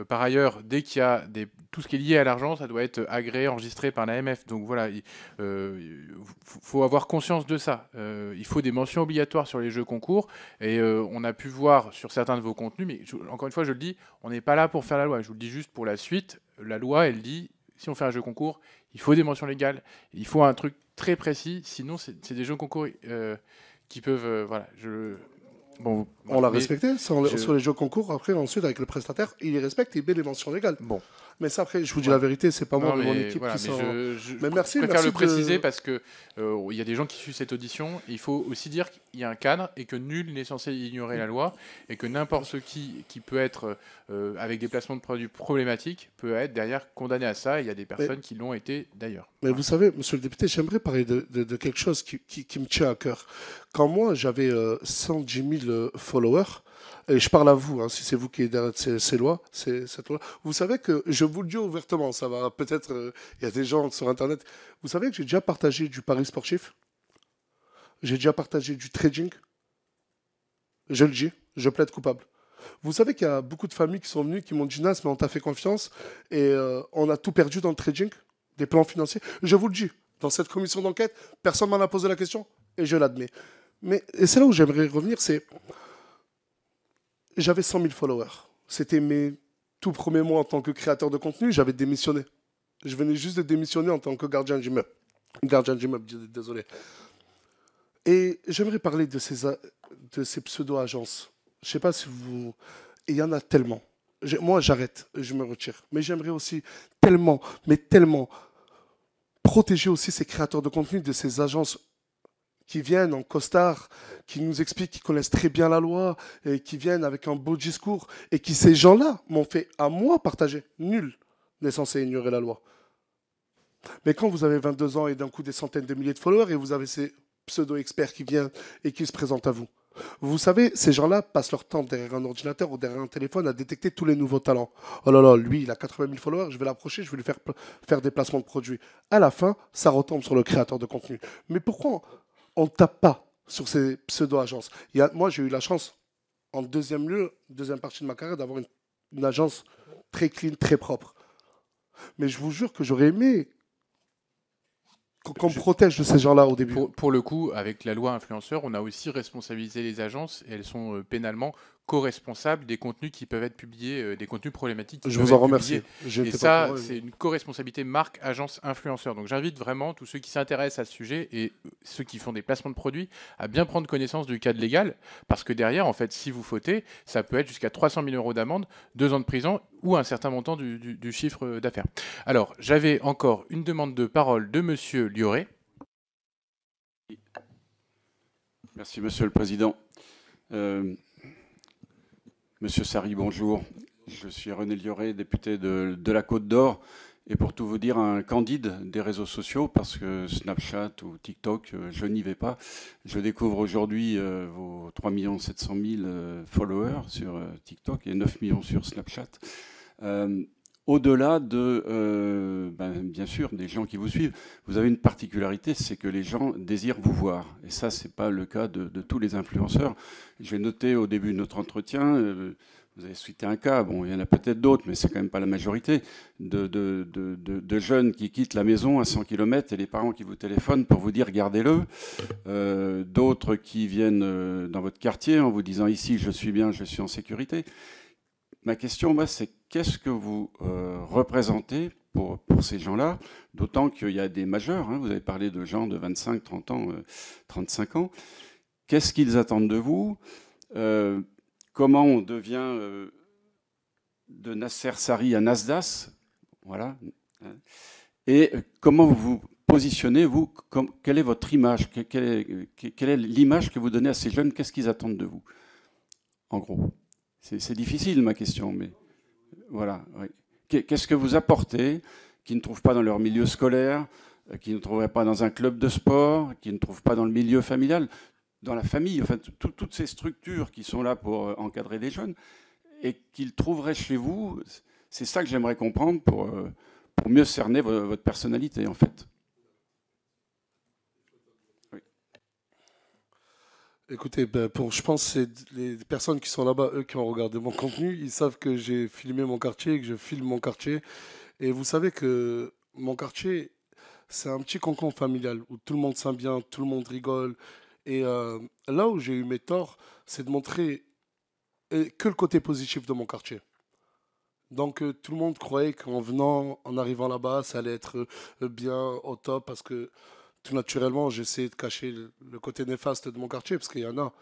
par ailleurs, dès qu'il y a tout ce qui est lié à l'argent, ça doit être agréé, enregistré par l'AMF. Donc voilà, il faut avoir conscience de ça. Il faut des mentions obligatoires sur les jeux concours. Et on a pu voir sur certains de vos contenus, mais encore une fois, je le dis, on n'est pas là pour faire la loi. Je vous le dis juste pour la suite. La loi, elle dit, si on fait un jeu concours, il faut des mentions légales. Il faut un truc très précis. Sinon, c'est des jeux concours qui peuvent... voilà, bon, on l'a respecté sur les jeux concours. Après, ensuite, avec le prestataire, il les respecte et il met les mentions légales. Bon. Mais ça, après, je vous dis la vérité, c'est pas moi, mais mon équipe qui s'en... Mais merci, je préfère le préciser parce que il y a des gens qui suivent cette audition. Et il faut aussi dire qu'il y a un cadre et que nul n'est censé ignorer la loi et que n'importe qui peut être avec des placements de produits problématiques peut être derrière condamné à ça. Il y a des personnes qui l'ont été d'ailleurs. Mais vous savez, monsieur le député, j'aimerais parler de quelque chose qui me tient à cœur. Quand moi, j'avais 110 000 followers, et je parle à vous, hein, si c'est vous qui êtes derrière ces lois, cette loi. Vous savez que, je vous le dis ouvertement, ça va peut-être, il y a des gens sur Internet, vous savez que j'ai déjà partagé du pari sportif, j'ai déjà partagé du trading, je le dis, je plaide coupable. Vous savez qu'il y a beaucoup de familles qui sont venues, qui m'ont dit, Nas, mais on t'a fait confiance, et on a tout perdu dans le trading, des plans financiers. Je vous le dis, dans cette commission d'enquête, personne ne m'en a posé la question, et je l'admets. Mais c'est là où j'aimerais revenir, c'est... J'avais 100 000 followers. C'était mes tout premiers mois en tant que créateur de contenu. J'avais démissionné. Je venais juste de démissionner en tant que gardien d'immeuble. Gardien d'immeuble, désolé. Et j'aimerais parler de ces pseudo-agences. Je ne sais pas si vous... Et il y en a tellement. Moi, j'arrête. Je me retire. Mais j'aimerais aussi tellement, mais tellement protéger aussi ces créateurs de contenu de ces agences qui viennent en costard, qui nous expliquent qu'ils connaissent très bien la loi, et qui viennent avec un beau discours, et qui, ces gens-là, m'ont fait à moi partager. Nul n'est censé ignorer la loi. Mais quand vous avez 22 ans et d'un coup des centaines de milliers de followers et vous avez ces pseudo-experts qui viennent et qui se présentent à vous, vous savez, ces gens-là passent leur temps derrière un ordinateur ou derrière un téléphone à détecter tous les nouveaux talents. Oh là là, lui, il a 80 000 followers, je vais l'approcher, je vais lui faire des placements de produits. À la fin, ça retombe sur le créateur de contenu. Mais pourquoi on ne tape pas sur ces pseudo-agences? Moi, j'ai eu la chance, en deuxième partie de ma carrière, d'avoir une agence très clean, très propre. Mais je vous jure que j'aurais aimé qu'on protège de ces gens-là au début. Pour le coup, avec la loi influenceur, on a aussi responsabilisé les agences et elles sont pénalement co-responsables des contenus qui peuvent être publiés, des contenus problématiques. Je vous en remercie. Et ça, c'est une co-responsabilité marque, agence, influenceur. Donc j'invite vraiment tous ceux qui s'intéressent à ce sujet et ceux qui font des placements de produits à bien prendre connaissance du cadre légal, parce que derrière, en fait, si vous fautez, ça peut être jusqu'à 300 000 € d'amende, 2 ans de prison ou un certain montant du chiffre d'affaires. Alors, j'avais encore une demande de parole de Monsieur Lioré. Merci, Monsieur le Président. Monsieur Sarri, bonjour. Je suis René Lioré, député de la Côte d'Or. Et pour tout vous dire, un candide des réseaux sociaux, parce que Snapchat ou TikTok, je n'y vais pas. Je découvre aujourd'hui vos 3 700 000 followers sur TikTok et 9 millions sur Snapchat. Au-delà de, bien sûr, des gens qui vous suivent, vous avez une particularité, c'est que les gens désirent vous voir. Et ça, ce n'est pas le cas de tous les influenceurs. J'ai noté au début de notre entretien, vous avez cité un cas, bon, il y en a peut-être d'autres, mais c'est quand même pas la majorité, de jeunes qui quittent la maison à 100 km et les parents qui vous téléphonent pour vous dire « gardez-le ». D'autres qui viennent dans votre quartier en vous disant « ici, je suis bien, je suis en sécurité ». Ma question, moi, c'est qu'est-ce que vous représentez pour ces gens-là, d'autant qu'il y a des majeurs, hein, vous avez parlé de gens de 25, 30 ans, 35 ans. Qu'est-ce qu'ils attendent de vous? Comment on devient de Nasser Sarri à Nasdaq? Voilà. Et comment vous vous positionnez, vous? Quelle est votre image? Quelle est l'image que vous donnez à ces jeunes? Qu'est-ce qu'ils attendent de vous, en gros? C'est difficile, ma question, mais voilà. Oui. Qu'est-ce que vous apportez qu'ils ne trouvent pas dans leur milieu scolaire, qu'ils ne trouveraient pas dans un club de sport, qu'ils ne trouvent pas dans le milieu familial, dans la famille, enfin, toutes ces structures qui sont là pour encadrer les jeunes et qu'ils trouveraient chez vous? C'est ça que j'aimerais comprendre pour mieux cerner votre personnalité, en fait. Écoutez, je pense que c'est les personnes qui sont là-bas, eux qui ont regardé mon contenu, ils savent que j'ai filmé mon quartier, que je filme mon quartier. Et vous savez que mon quartier, c'est un petit cocon familial où tout le monde s'aime bien, tout le monde rigole. Et là où j'ai eu mes torts, c'est de montrer que le côté positif de mon quartier. Donc tout le monde croyait en arrivant là-bas, ça allait être bien au top parce que tout naturellement, j'essaie de cacher le côté néfaste de mon quartier, parce qu'il y en a.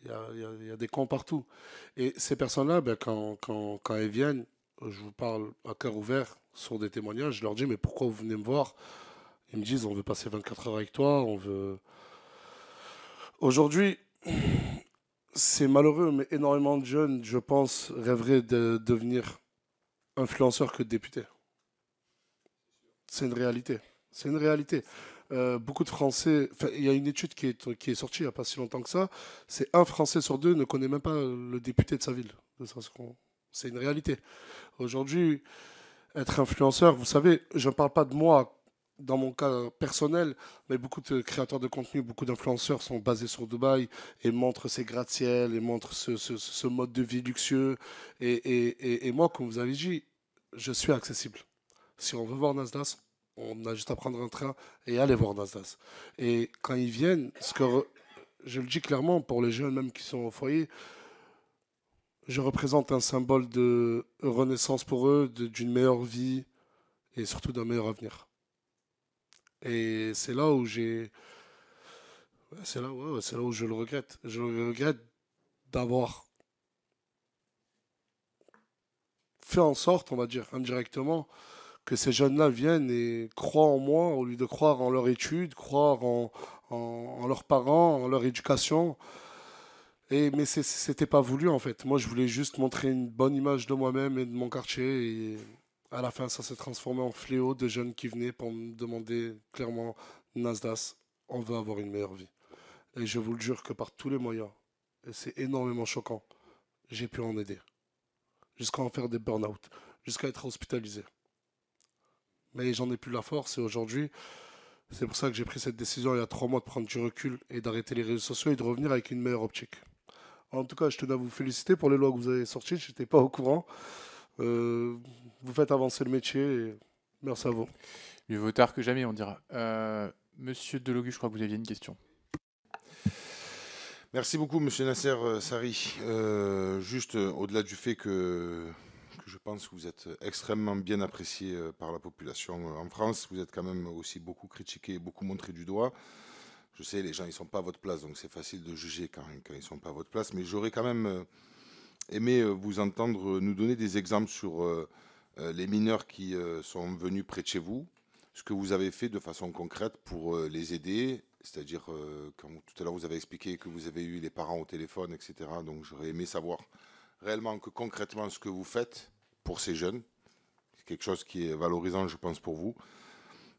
Il y a des cons partout. Et ces personnes-là, quand elles viennent, je vous parle à cœur ouvert sur des témoignages, je leur dis, mais pourquoi vous venez me voir? Ils me disent, on veut passer 24 heures avec toi, on veut... Aujourd'hui, c'est malheureux, mais énormément de jeunes, je pense, rêveraient de devenir influenceurs que députés. C'est une réalité. C'est une réalité. Beaucoup de Français, il y a une étude qui est sortie il n'y a pas si longtemps que ça, c'est 1 Français sur 2 ne connaît même pas le député de sa ville. C'est une réalité. Aujourd'hui, être influenceur, vous savez, je ne parle pas de moi dans mon cas personnel, mais beaucoup de créateurs de contenu, beaucoup d'influenceurs sont basés sur Dubaï et montrent ces gratte-ciel et montrent ce mode de vie luxueux. Et moi, comme vous avez dit, je suis accessible. Si on veut voir Nasdaq, on a juste à prendre un train et aller voir Nasdaq. Et quand ils viennent, je le dis clairement pour les jeunes même qui sont au foyer, je représente un symbole de renaissance pour eux, d'une meilleure vie et surtout d'un meilleur avenir. Et c'est là où c'est là où je le regrette. Je le regrette d'avoir fait en sorte, on va dire indirectement, que ces jeunes-là viennent et croient en moi au lieu de croire en leur étude, croire en leurs parents, en leur éducation. Mais c'était pas voulu en fait. Moi, je voulais juste montrer une bonne image de moi-même et de mon quartier. À la fin, ça s'est transformé en fléau de jeunes qui venaient pour me demander clairement, Nasdaq, on veut avoir une meilleure vie. Et je vous le jure que par tous les moyens, et c'est énormément choquant, j'ai pu en aider. Jusqu'à en faire des burn-out, jusqu'à être hospitalisé. Mais j'en ai plus la force et aujourd'hui, c'est pour ça que j'ai pris cette décision il y a 3 mois de prendre du recul et d'arrêter les réseaux sociaux et de revenir avec une meilleure optique. En tout cas, je tenais à vous féliciter pour les lois que vous avez sorties, je n'étais pas au courant. Vous faites avancer le métier et merci à vous. Mieux vaut tard que jamais, on dira. Monsieur Delogu, je crois que vous aviez une question. Merci beaucoup, Monsieur Nasser Sari. Juste au-delà du fait que je pense que vous êtes extrêmement bien apprécié par la population en France, vous êtes quand même aussi beaucoup critiqué, beaucoup montré du doigt. Je sais, les gens, ils ne sont pas à votre place, donc c'est facile de juger quand ils ne sont pas à votre place, mais j'aurais quand même aimé vous entendre nous donner des exemples sur les mineurs qui sont venus près de chez vous, ce que vous avez fait de façon concrète pour les aider, c'est-à-dire, quand tout à l'heure vous avez expliqué que vous avez eu les parents au téléphone, etc. Donc j'aurais aimé savoir réellement que concrètement ce que vous faites pour ces jeunes. C'est quelque chose qui est valorisant, je pense, pour vous.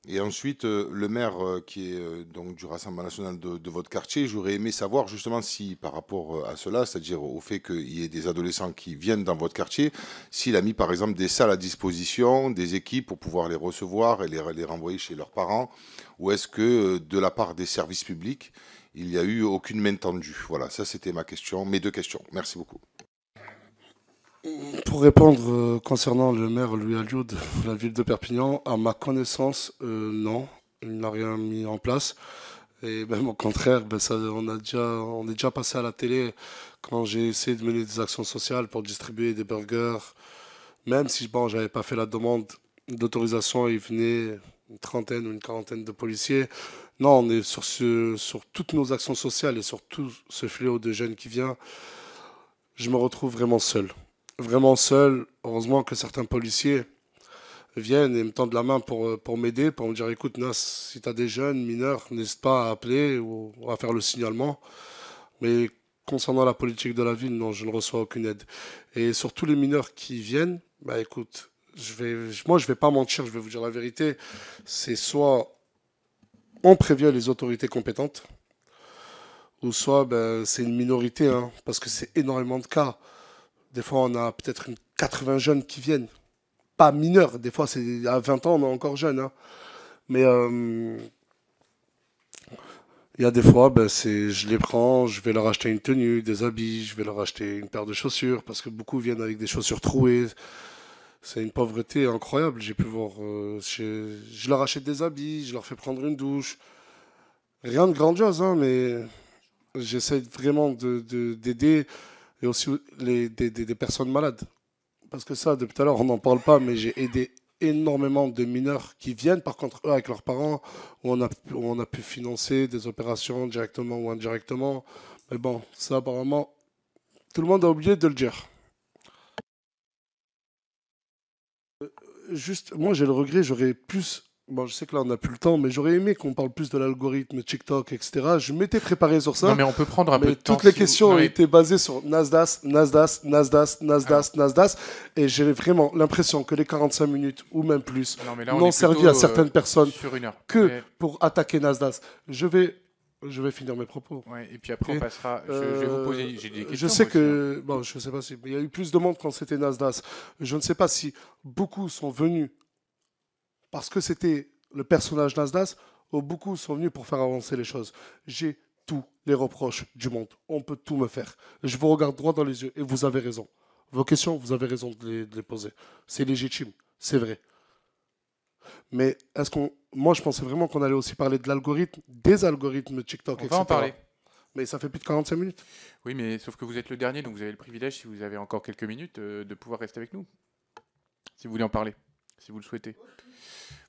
Et ensuite, le maire qui est donc du Rassemblement national de votre quartier, j'aurais aimé savoir justement si par rapport à cela, c'est-à-dire au fait qu'il y ait des adolescents qui viennent dans votre quartier, s'il a mis par exemple des salles à disposition, des équipes pour pouvoir les recevoir et les renvoyer chez leurs parents, ou est-ce que de la part des services publics, il n'y a eu aucune main tendue? Voilà, ça c'était ma question, mes 2 questions. Merci beaucoup. Pour répondre concernant le maire Louis Alliot de la ville de Perpignan, à ma connaissance, non, il n'a rien mis en place. Et même au contraire, on est déjà passé à la télé quand j'ai essayé de mener des actions sociales pour distribuer des burgers. Même si je n'avais pas fait la demande d'autorisation, il venait une trentaine ou une quarantaine de policiers. Non, on est sur toutes nos actions sociales et sur tout ce fléau de jeunes qui vient. Je me retrouve vraiment seul. Vraiment seul. Heureusement que certains policiers viennent et me tendent la main pour m'aider, pour me dire, écoute Nas, si tu as des jeunes mineurs, n'hésite pas à appeler ou à faire le signalement. Mais concernant la politique de la ville, non, je ne reçois aucune aide. Et sur tous les mineurs qui viennent, bah écoute, moi je vais pas mentir, je vais vous dire la vérité, c'est soit on prévient les autorités compétentes, ou soit c'est une minorité, hein, parce que c'est énormément de cas. Des fois, on a peut-être 80 jeunes qui viennent. Pas mineurs, des fois, c'est à 20 ans, on est encore jeune. Hein. Mais il y a des fois, je les prends, je vais leur acheter une tenue, des habits, je vais leur acheter une paire de chaussures, parce que beaucoup viennent avec des chaussures trouées. C'est une pauvreté incroyable. J'ai pu voir. Je leur achète des habits, je leur fais prendre une douche. Rien de grandiose, hein, mais j'essaie vraiment d'aider. Et aussi des personnes malades. Parce que ça, depuis tout à l'heure, on n'en parle pas, mais j'ai aidé énormément de mineurs qui viennent, par contre, eux, avec leurs parents, où on a pu financer des opérations directement ou indirectement. Mais bon, ça, apparemment, tout le monde a oublié de le dire. Juste, moi, j'ai le regret, j'aurais plus... Bon, je sais que là, on n'a plus le temps, mais j'aurais aimé qu'on parle plus de l'algorithme, TikTok, etc. Je m'étais préparé sur ça. Non, mais on peut prendre un peu de temps. Toutes les questions ont été basées sur Nasdaq. Et j'ai vraiment l'impression que les 45 minutes, ou même plus, n'ont servi à certaines personnes que pour attaquer Nasdaq. Je vais finir mes propos. Ouais, et puis après, on passera... Je vais vous poser j'ai des questions. Je sais que... Bon, je ne sais pas si... Il y a eu plus de monde quand c'était Nasdaq. Je ne sais pas si beaucoup sont venus parce que c'était le personnage Nasdaq, ou beaucoup sont venus pour faire avancer les choses. J'ai tous les reproches du monde. On peut tout me faire. Je vous regarde droit dans les yeux et vous avez raison. Vos questions, vous avez raison de les poser. C'est légitime, c'est vrai. Mais moi, je pensais vraiment qu'on allait aussi parler de l'algorithme, des algorithmes TikTok, etc. On va en parler. Mais ça fait plus de 45 minutes. Oui, mais sauf que vous êtes le dernier, donc vous avez le privilège, si vous avez encore quelques minutes, de pouvoir rester avec nous. Si vous voulez en parler, si vous le souhaitez.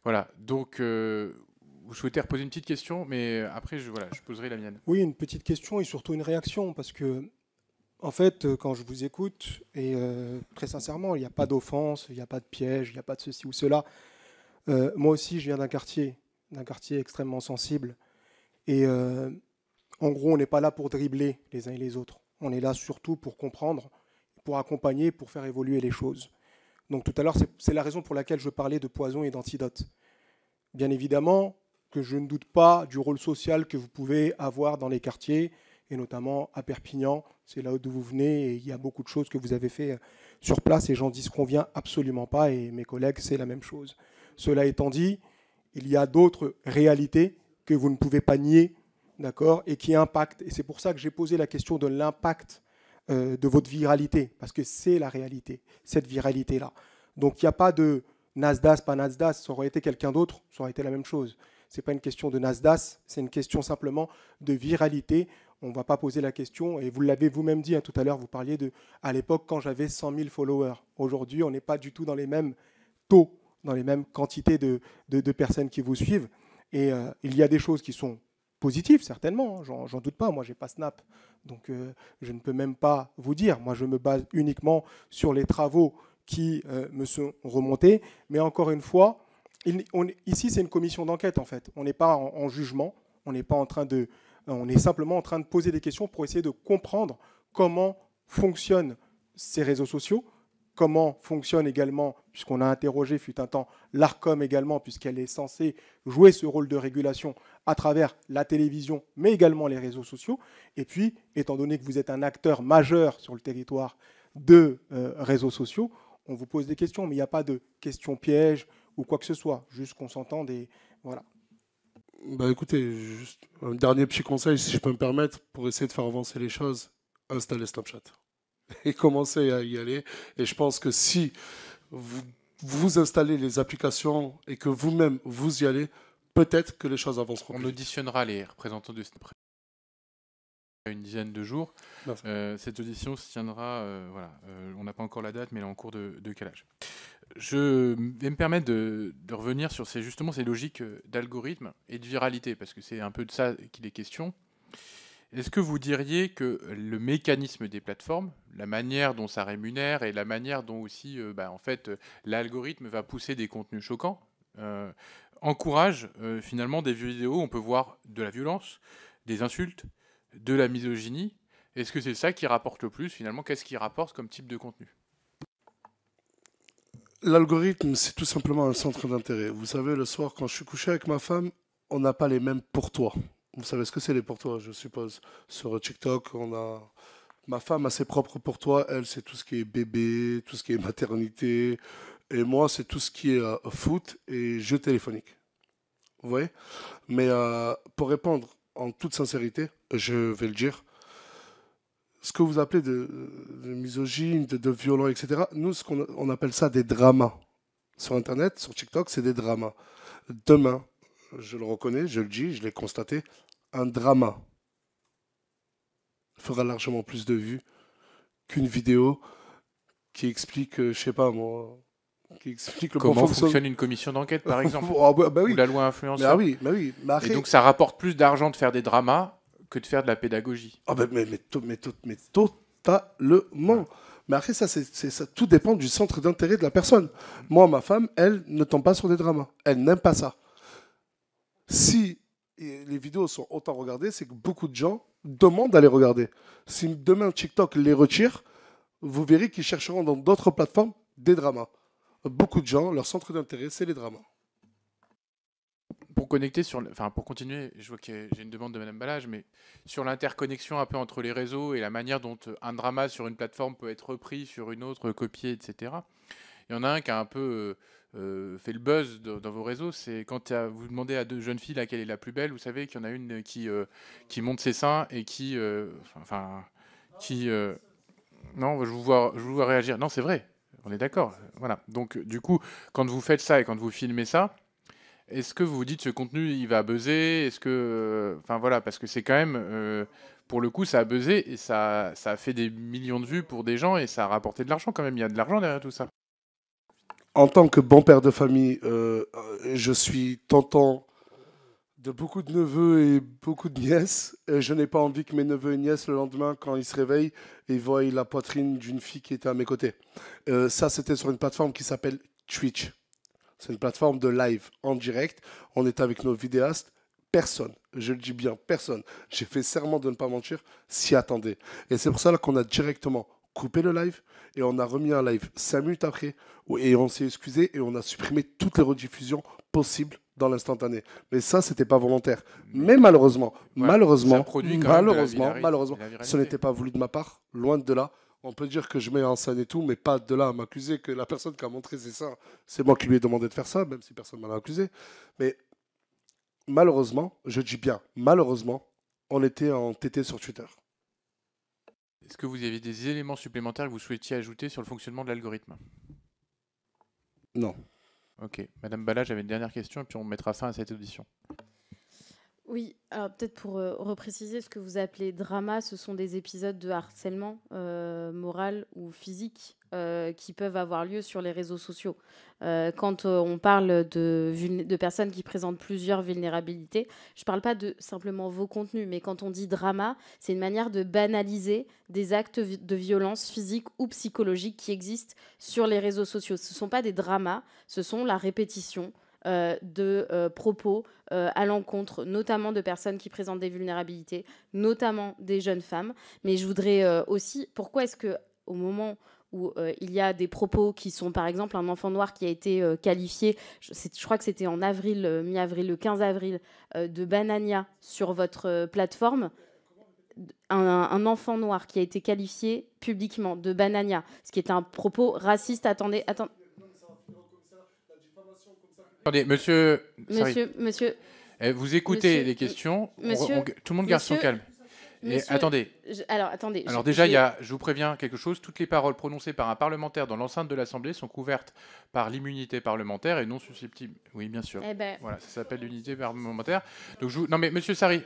Voilà, donc vous souhaitez reposer une petite question, mais après, je poserai la mienne. Oui, une petite question et surtout une réaction, parce que, en fait, quand je vous écoute, et très sincèrement, il n'y a pas d'offense, il n'y a pas de piège, il n'y a pas de ceci ou cela. Moi aussi, je viens d'un quartier extrêmement sensible, et en gros, on n'est pas là pour dribbler les uns et les autres. On est là surtout pour comprendre, pour accompagner, pour faire évoluer les choses. Donc tout à l'heure, c'est la raison pour laquelle je parlais de poison et d'antidote. Bien évidemment que je ne doute pas du rôle social que vous pouvez avoir dans les quartiers, et notamment à Perpignan, c'est là d'où vous venez, et il y a beaucoup de choses que vous avez fait sur place, et j'en disconviens absolument pas, et mes collègues, c'est la même chose. Cela étant dit, il y a d'autres réalités que vous ne pouvez pas nier, d'accord, et qui impactent. Et c'est pour ça que j'ai posé la question de l'impact de votre viralité, parce que c'est la réalité, cette viralité-là. Donc il n'y a pas de Nasdaq, pas Nasdaq, ça aurait été quelqu'un d'autre, ça aurait été la même chose. Ce n'est pas une question de Nasdaq, c'est une question simplement de viralité. On ne va pas poser la question, et vous l'avez vous-même dit tout à l'heure, vous parliez de, à l'époque, quand j'avais 100 000 followers. Aujourd'hui, on n'est pas du tout dans les mêmes taux, dans les mêmes quantités de personnes qui vous suivent. Et il y a des choses qui sont positives, certainement, j'en doute pas. Moi, je n'ai pas Snap, donc je ne peux même pas vous dire. Moi, je me base uniquement sur les travaux qui me sont remontés. Mais encore une fois, ici, c'est une commission d'enquête, en fait. On n'est pas en jugement, on n'est pas en train de... On est simplement en train de poser des questions pour essayer de comprendre comment fonctionnent ces réseaux sociaux, comment fonctionne également, puisqu'on a interrogé, fut un temps, l'ARCOM également, puisqu'elle est censée jouer ce rôle de régulation à travers la télévision, mais également les réseaux sociaux. Et puis, étant donné que vous êtes un acteur majeur sur le territoire de réseaux sociaux, on vous pose des questions, mais il n'y a pas de questions pièges ou quoi que ce soit, juste qu'on s'entende et voilà. Bah écoutez, juste un dernier petit conseil, si je peux me permettre, pour essayer de faire avancer les choses, installez Snapchat et commencez à y aller. Et je pense que si vous installez les applications et que vous-même vous y allez, peut-être que les choses avanceront. On auditionnera les représentants de Snapchat une dizaine de jours. Cette audition se tiendra, on n'a pas encore la date, mais elle est en cours de calage. Je vais me permettre de revenir sur ces logiques d'algorithme et de viralité, parce que c'est un peu de ça qu'il est question. Est-ce que vous diriez que le mécanisme des plateformes, la manière dont ça rémunère et la manière dont aussi l'algorithme va pousser des contenus choquants, encourage finalement des vidéos où on peut voir de la violence, des insultes, de la misogynie? Est-ce que c'est ça qui rapporte le plus finalement? Qu'est-ce qui rapporte comme type de contenu? L'algorithme, c'est tout simplement un centre d'intérêt. Vous savez, le soir, quand je suis couché avec ma femme, on n'a pas les mêmes pour toi. Vous savez ce que c'est les pour toi, je suppose. Sur TikTok, ma femme a ses propres pour toi. Elle, c'est tout ce qui est bébé, tout ce qui est maternité. Et moi, c'est tout ce qui est foot et jeux téléphoniques. Vous voyez? Mais pour répondre en toute sincérité, je vais le dire, ce que vous appelez de misogyne, de violent, etc., nous, on appelle ça des dramas. Sur Internet, sur TikTok, c'est des dramas. Demain, je le reconnais, je le dis, je l'ai constaté, un drama fera largement plus de vues qu'une vidéo qui explique, je sais pas moi, qui explique comment fonctionne une commission d'enquête, par exemple, oui. ou la loi influenceur. Oui. Et donc ça rapporte plus d'argent de faire des dramas que de faire de la pédagogie. Mais totalement. Mais après, ça, tout dépend du centre d'intérêt de la personne. Moi, ma femme, elle ne tombe pas sur des dramas. Elle n'aime pas ça. Si les vidéos sont autant regardées, c'est que beaucoup de gens demandent à les regarder. Si demain TikTok les retire, vous verrez qu'ils chercheront dans d'autres plateformes des dramas. Beaucoup de gens, leur centre d'intérêt, c'est les dramas. Pour continuer, je vois que j'ai une demande de Madame Balage, mais sur l'interconnexion un peu entre les réseaux et la manière dont un drama sur une plateforme peut être repris sur une autre, copié, etc. Il y en a un qui a un peu fait le buzz dans vos réseaux, c'est quand vous demandez à deux jeunes filles laquelle est la plus belle, vous savez qu'il y en a une qui monte ses seins et qui... non, je vous vois réagir. Non, c'est vrai, on est d'accord. Voilà. Donc, du coup, quand vous faites ça et quand vous filmez ça, est-ce que vous vous dites ce contenu il va buzzer? Est-ce que, parce que c'est quand même, pour le coup, ça a buzzé et ça a fait des millions de vues pour des gens et ça a rapporté de l'argent quand même. Il y a de l'argent derrière tout ça. En tant que bon père de famille, je suis tonton de beaucoup de neveux et beaucoup de nièces. Et je n'ai pas envie que mes neveux et nièces, le lendemain, quand ils se réveillent, ils voient la poitrine d'une fille qui était à mes côtés. Ça, c'était sur une plateforme qui s'appelle Twitch. C'est une plateforme de live en direct. On est avec nos vidéastes. Personne, je le dis bien, personne, j'ai fait serment de ne pas mentir, s'y attendait. Et c'est pour ça qu'on a directement coupé le live et on a remis un live 5 minutes après et on s'est excusé et on a supprimé toutes les rediffusions possibles dans l'instantané. Mais ça, c'était pas volontaire. Mais malheureusement, malheureusement, ce n'était pas voulu de ma part, loin de là. On peut dire que je mets en scène et tout, mais pas de là à m'accuser que la personne qui a montré c'est ça. C'est moi qui lui ai demandé de faire ça, même si personne ne m'en a accusé. Mais malheureusement, je dis bien malheureusement, on était en TT sur Twitter. Est-ce que vous avez des éléments supplémentaires que vous souhaitiez ajouter sur le fonctionnement de l'algorithme? Non. Ok. Madame Bala, j'avais une dernière question et puis on mettra fin à cette audition. Oui, alors peut-être pour repréciser, ce que vous appelez drama, ce sont des épisodes de harcèlement moral ou physique qui peuvent avoir lieu sur les réseaux sociaux. Quand on parle de personnes qui présentent plusieurs vulnérabilités, je ne parle pas de simplement vos contenus, mais quand on dit drama, c'est une manière de banaliser des actes de violence physique ou psychologique qui existent sur les réseaux sociaux. Ce ne sont pas des dramas, ce sont la répétition de propos à l'encontre notamment de personnes qui présentent des vulnérabilités, notamment des jeunes femmes. Mais je voudrais aussi, pourquoi est-ce qu'au moment où il y a des propos qui sont, par exemple, un enfant noir qui a été qualifié, je crois que c'était en avril, mi-avril, le 15 avril, de Banania sur votre plateforme, un enfant noir qui a été qualifié publiquement de Banania, ce qui est un propos raciste. Attendez. Attendez, monsieur. Vous écoutez les questions. Tout le monde garde son calme. Attendez. Alors déjà, je vous préviens quelque chose. Toutes les paroles prononcées par un parlementaire dans l'enceinte de l'Assemblée sont couvertes par l'immunité parlementaire et non susceptibles. Oui, bien sûr. Voilà, ça s'appelle l'immunité parlementaire. Donc non, mais Monsieur Sari.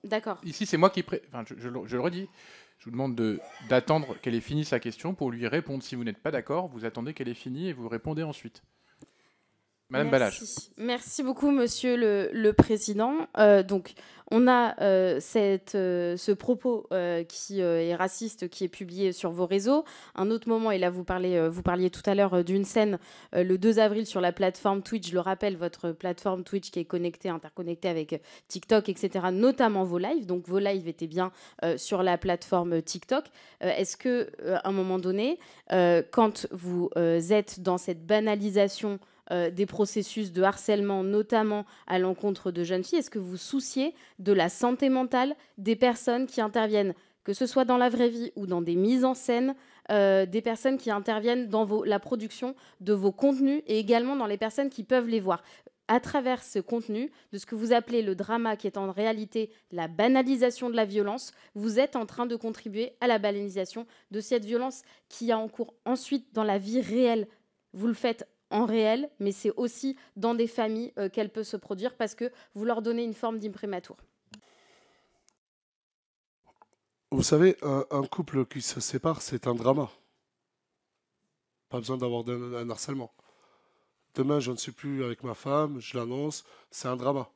D'accord. Ici, c'est moi qui je le redis. Je vous demande d'attendre qu'elle ait fini sa question pour lui répondre. Si vous n'êtes pas d'accord, vous attendez qu'elle ait fini et vous répondez ensuite. Madame Balage. Merci beaucoup, Monsieur le Président. Donc, on a ce propos qui est raciste, qui est publié sur vos réseaux. Un autre moment, et là vous parliez tout à l'heure d'une scène le 2 avril sur la plateforme Twitch. Je le rappelle, votre plateforme Twitch qui est interconnectée avec TikTok, etc., notamment vos lives. Donc, vos lives étaient bien sur la plateforme TikTok. Est-ce que, à un moment donné, quand vous êtes dans cette banalisation des processus de harcèlement, notamment à l'encontre de jeunes filles, est-ce que vous vous souciez de la santé mentale des personnes qui interviennent, que ce soit dans la vraie vie ou dans des mises en scène, des personnes qui interviennent dans la production de vos contenus et également dans les personnes qui peuvent les voir? À travers ce contenu, de ce que vous appelez le drama, qui est en réalité la banalisation de la violence, vous êtes en train de contribuer à la banalisation de cette violence qui a en cours ensuite dans la vie réelle. Vous le faites en réel, mais c'est aussi dans des familles qu'elle peut se produire parce que vous leur donnez une forme d'imprimatur. Vous savez, un couple qui se sépare, c'est un drama. Pas besoin d'avoir un harcèlement. Demain, je ne suis plus avec ma femme, je l'annonce, c'est un drama.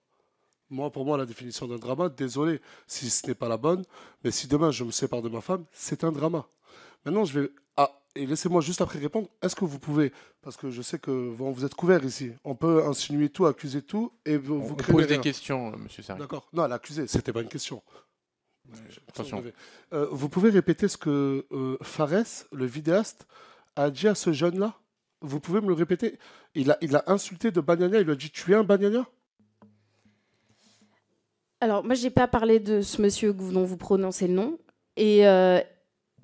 Pour moi, la définition d'un drama, désolé si ce n'est pas la bonne, mais si demain je me sépare de ma femme, c'est un drama. Maintenant, je vais... Et laissez-moi juste après répondre. Est-ce que vous pouvez, parce que je sais que vous êtes couverts ici, on peut insinuer tout, accuser tout, et vous créez... On pose des questions, monsieur Sarri. D'accord. Non, l'accuser, c'était pas une question. Attention. Vous pouvez répéter ce que Fares, le vidéaste, a dit à ce jeune-là? Vous pouvez me le répéter? Il a insulté de Banania, il lui a dit « tu es un Banania ». Alors, moi, je n'ai pas parlé de ce monsieur dont vous prononcez le nom, et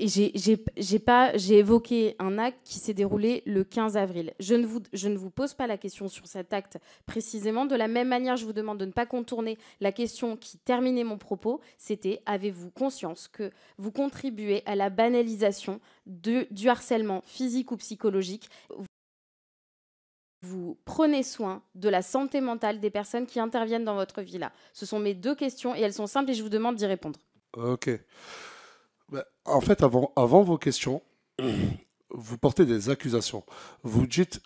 j'ai évoqué un acte qui s'est déroulé le 15 avril. Je ne vous pose pas la question sur cet acte précisément. De la même manière, je vous demande de ne pas contourner la question qui terminait mon propos. C'était, avez-vous conscience que vous contribuez à la banalisation du harcèlement physique ou psychologique? Vous prenez soin de la santé mentale des personnes qui interviennent dans votre vie là. Ce sont mes deux questions et elles sont simples et je vous demande d'y répondre. Ok. En fait, avant vos questions, vous portez des accusations. Vous dites,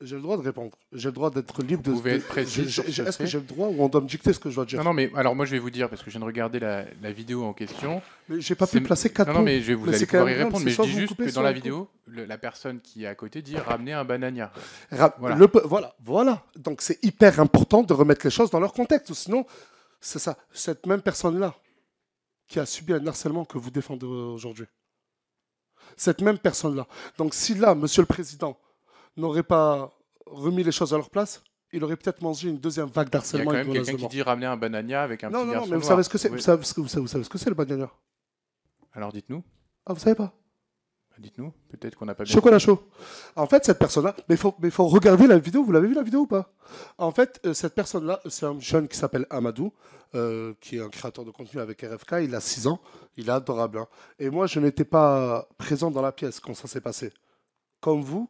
j'ai le droit de répondre. J'ai le droit d'être libre de... Vous pouvez être précis. Est-ce que j'ai le droit ou on doit me dicter ce que je dois dire? Non, mais alors moi je vais vous dire, parce que je viens de regarder la vidéo en question. Mais j'ai pas pu placer 4 mots. Non, mais vous allez pouvoir y répondre. Mais je dis juste que dans la vidéo, la personne qui est à côté dit ramener un Banania. Voilà. Donc c'est hyper important de remettre les choses dans leur contexte. Sinon, c'est ça. Cette même personne-là qui a subi un harcèlement que vous défendez aujourd'hui. Cette même personne-là. Donc si là, Monsieur le Président n'aurait pas remis les choses à leur place, il aurait peut-être mangé une deuxième vague Il y a d'harcèlement. quand et même de menaces quelqu'un de qui mort. dit ramener un banania avec un Non, petit non, garçon mais vous noir. savez ce que c'est. Oui. Vous savez ce que c'est le banania? Alors dites-nous. Ah, vous savez pas? Dites-nous. Peut-être qu'on n'a pas bien. Chocolat chaud. En fait, cette personne-là, mais faut regarder la vidéo. Vous l'avez vu la vidéo ou pas? En fait, cette personne-là, c'est un jeune qui s'appelle Amadou, qui est un créateur de contenu avec RFK. Il a 6 ans. Il est adorable. Hein. Et moi, je n'étais pas présent dans la pièce quand ça s'est passé. Comme vous,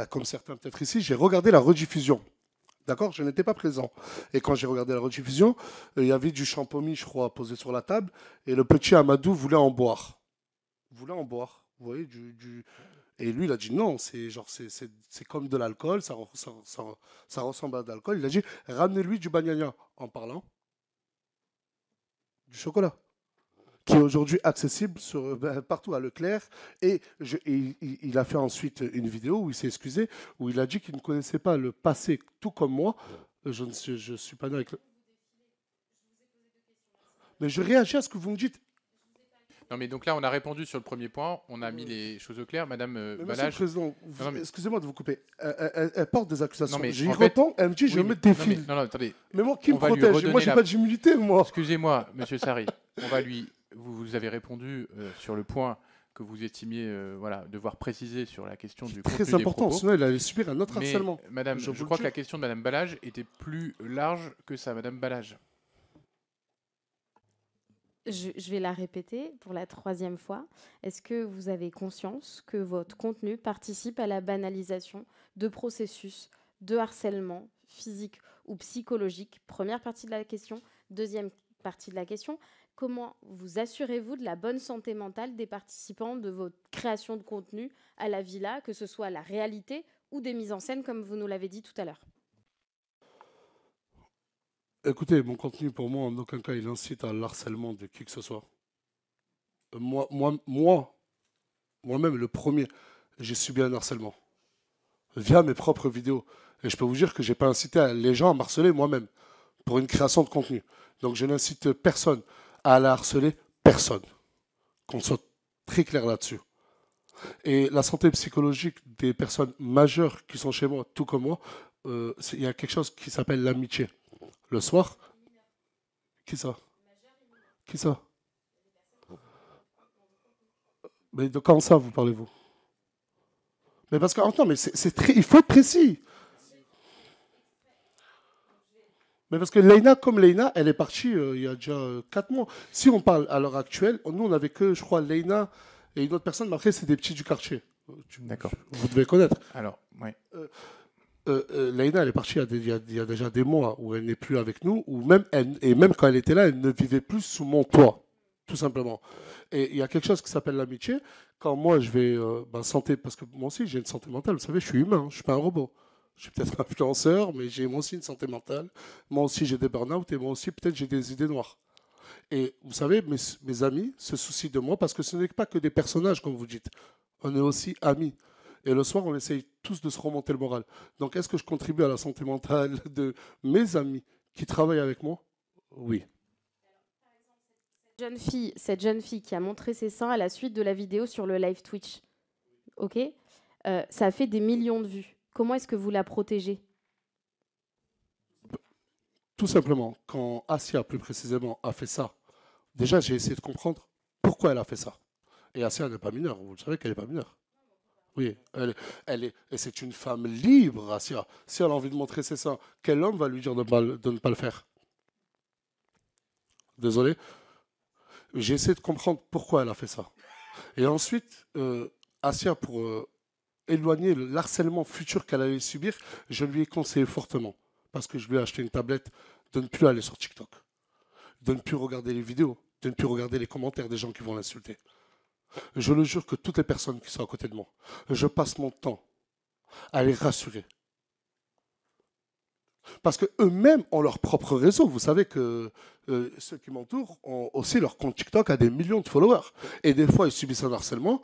comme certains peut-être ici, j'ai regardé la rediffusion. D'accord? Je n'étais pas présent. Et quand j'ai regardé la rediffusion, il y avait du champomis, je crois, posé sur la table. Et le petit Amadou voulait en boire. Voulait en boire. Vous voyez, Et lui, il a dit non, c'est comme de l'alcool, ça ressemble à de l'alcool. Il a dit, ramenez-lui du banania, en parlant du chocolat, qui est aujourd'hui accessible partout à Leclerc. Et il a fait ensuite une vidéo où il s'est excusé, où il a dit qu'il ne connaissait pas le passé, tout comme moi. Je suis pas né avec... Mais je réagis à ce que vous me dites. Non, mais donc là, on a répondu sur le premier point. On a mis les choses au clair. Madame Balage. Monsieur le Président, excusez-moi de vous couper. Elle porte des accusations. Non, mais J'y en fait- réponds, elle me dit, je Oui, vais me mais- défile. Non, attendez. Mais moi, qui me On va lui protège? redonner Moi, j'ai la- pas d'immunité, moi. Excusez-moi, Monsieur Sarri. On va lui. Vous avez répondu sur le point que vous estimiez devoir préciser sur la question du contenu Très des important, propos. sinon elle allait subir un autre Mais, harcèlement. Madame, Je je vous crois le que la jure. question de Madame Balage était plus large que ça, Madame Balage. Je vais la répéter pour la 3e fois. Est-ce que vous avez conscience que votre contenu participe à la banalisation de processus de harcèlement physique ou psychologique? Première partie de la question. Deuxième partie de la question. Comment vous assurez-vous de la bonne santé mentale des participants de votre création de contenu à la villa, que ce soit la réalité ou des mises en scène, comme vous nous l'avez dit tout à l'heure? Écoutez, mon contenu, pour moi, en aucun cas, il incite à l'harcèlement de qui que ce soit. Moi-même, le premier, j'ai subi un harcèlement via mes propres vidéos. Et je peux vous dire que je n'ai pas incité les gens à m'harceler moi-même pour une création de contenu. Donc, je n'incite personne à la harceler, personne. Qu'on soit très clair là-dessus. Et la santé psychologique des personnes majeures qui sont chez moi, tout comme moi, il y a quelque chose qui s'appelle l'amitié. Le soir, qui ça? Qui ça? Mais de quand ça vous parlez-vous? Mais parce que attends, mais il faut être précis. Mais parce que Leïna, elle est partie il y a déjà 4 mois. Si on parle à l'heure actuelle, nous on n'avait que, je crois, Leïna et une autre personne, mais après c'est des petits du quartier. D'accord. Vous devez connaître. Alors, oui. Leïna, elle est partie il y a déjà des mois où elle n'est plus avec nous, et même quand elle était là, elle ne vivait plus sous mon toit, tout simplement. Et il y a quelque chose qui s'appelle l'amitié. Quand moi, je vais santé, parce que moi aussi, j'ai une santé mentale, vous savez, je suis humain, je ne suis pas un robot. Je suis peut-être un influenceur, mais j'ai moi aussi une santé mentale. Moi aussi, j'ai des burn-out, et moi aussi, peut-être, j'ai des idées noires. Et vous savez, mes amis se soucient de moi, parce que ce n'est pas que des personnages, comme vous dites. On est aussi amis. Et le soir, on essaye tous de se remonter le moral. Donc, est-ce que je contribue à la santé mentale de mes amis qui travaillent avec moi? Oui. Cette jeune fille qui a montré ses seins à la suite de la vidéo sur le live Twitch, ok, ça a fait des millions de vues. Comment est-ce que vous la protégez? Tout simplement, quand Asia, plus précisément, a fait ça, déjà, j'ai essayé de comprendre pourquoi elle a fait ça. Et Asia n'est pas mineure. Vous le savez qu'elle n'est pas mineure. Oui, et c'est une femme libre, Asia. Si elle a envie de montrer ses seins, quel homme va lui dire de ne pas le faire? Désolé. J'ai essayé de comprendre pourquoi elle a fait ça. Et ensuite, Asia, pour éloigner l'harcèlement futur qu'elle allait subir, je lui ai conseillé fortement, parce que je lui ai acheté une tablette, de ne plus aller sur TikTok, de ne plus regarder les vidéos, de ne plus regarder les commentaires des gens qui vont l'insulter. Je le jure que toutes les personnes qui sont à côté de moi, je passe mon temps à les rassurer. Parce qu'eux-mêmes ont leur propre réseau. Vous savez que ceux qui m'entourent ont aussi leur compte TikTok à des millions de followers. Et des fois, ils subissent un harcèlement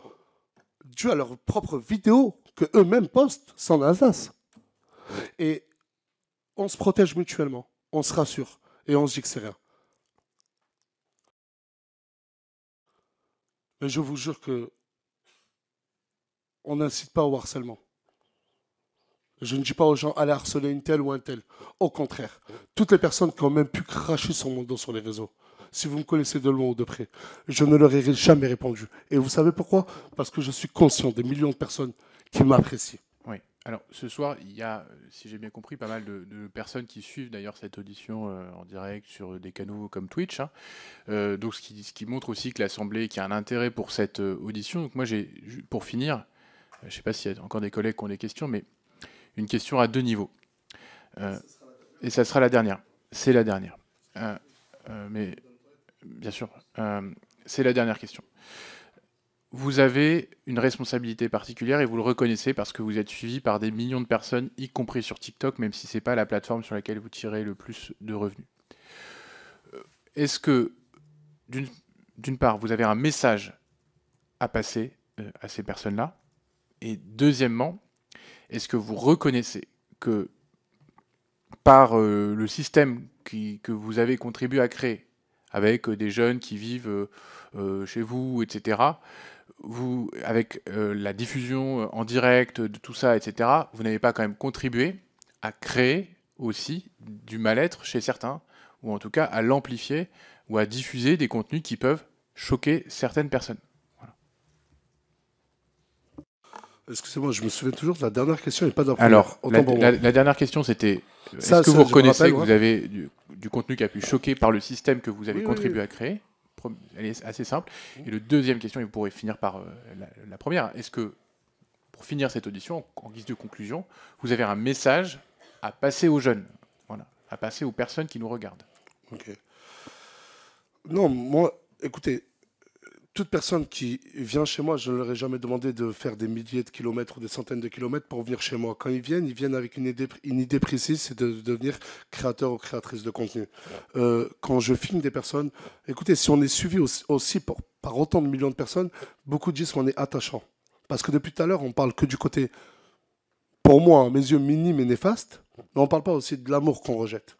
dû à leurs propres vidéos qu'eux-mêmes postent sans Alsace. Et on se protège mutuellement, on se rassure et on se dit que c'est rien. Mais je vous jure que on n'incite pas au harcèlement. Je ne dis pas aux gens allez harceler une telle ou un tel. Au contraire, toutes les personnes qui ont même pu cracher sur mon dos sur les réseaux, si vous me connaissez de loin ou de près, je ne leur ai jamais répondu. Et vous savez pourquoi? Parce que je suis conscient des millions de personnes qui m'apprécient. Oui. Alors, ce soir, il y a, si j'ai bien compris, pas mal de personnes qui suivent d'ailleurs cette audition en direct sur des canaux comme Twitch, hein. Donc, ce qui montre aussi que l'Assemblée, qu'il y a un intérêt pour cette audition. Donc, moi, pour finir, je ne sais pas s'il y a encore des collègues qui ont des questions, mais une question à 2 niveaux. Et ça sera la dernière. C'est la dernière. Mais bien sûr, c'est la dernière question. Vous avez une responsabilité particulière et vous le reconnaissez parce que vous êtes suivi par des millions de personnes, y compris sur TikTok, même si ce n'est pas la plateforme sur laquelle vous tirez le plus de revenus. Est-ce que, d'une part, vous avez un message à passer à ces personnes-là? Et deuxièmement, est-ce que vous reconnaissez que par le système que vous avez contribué à créer, avec des jeunes qui vivent chez vous, etc., avec la diffusion en direct de tout ça, etc., vous n'avez pas quand même contribué à créer aussi du mal-être chez certains, ou en tout cas à l'amplifier, ou à diffuser des contenus qui peuvent choquer certaines personnes? Excusez-moi, je me souviens toujours de la dernière question et pas de la première. Alors, la dernière question, c'était est-ce que vous reconnaissez que vous avez du contenu qui a pu choquer par le système que vous avez contribué à créer? Elle est assez simple. Et la deuxième question, et vous pourrez finir par la première, est-ce que, pour finir cette audition, en guise de conclusion, vous avez un message à passer aux jeunes, voilà, à passer aux personnes qui nous regardent? Ok. Non, moi, écoutez, toute personne qui vient chez moi, je ne leur ai jamais demandé de faire des milliers de kilomètres ou des centaines de kilomètres pour venir chez moi. Quand ils viennent avec une idée précise, c'est de devenir créateur ou créatrice de contenu. Quand je filme des personnes, écoutez, si on est suivi aussi par autant de millions de personnes, beaucoup disent qu'on est attachant. Parce que depuis tout à l'heure, on parle que du côté, pour moi, à mes yeux, minime et néfaste, mais on ne parle pas aussi de l'amour qu'on rejette.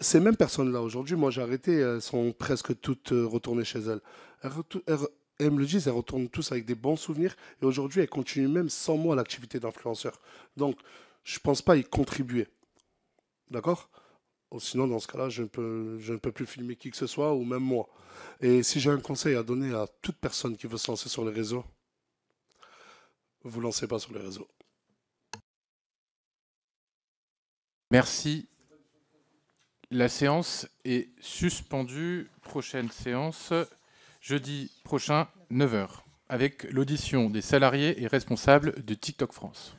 Ces mêmes personnes-là, aujourd'hui, moi j'ai arrêté, elles sont presque toutes retournées chez elles. Elles me le disent, elles retournent tous avec des bons souvenirs. Et aujourd'hui, elles continuent même sans moi l'activité d'influenceur. Donc, je ne pense pas y contribuer. D'accord? Sinon, dans ce cas-là, je ne peux plus filmer qui que ce soit, ou même moi. Et si j'ai un conseil à donner à toute personne qui veut se lancer sur les réseaux, vous ne lancez pas sur les réseaux. Merci. La séance est suspendue. Prochaine séance, jeudi prochain, 9 h, avec l'audition des salariés et responsables de TikTok France.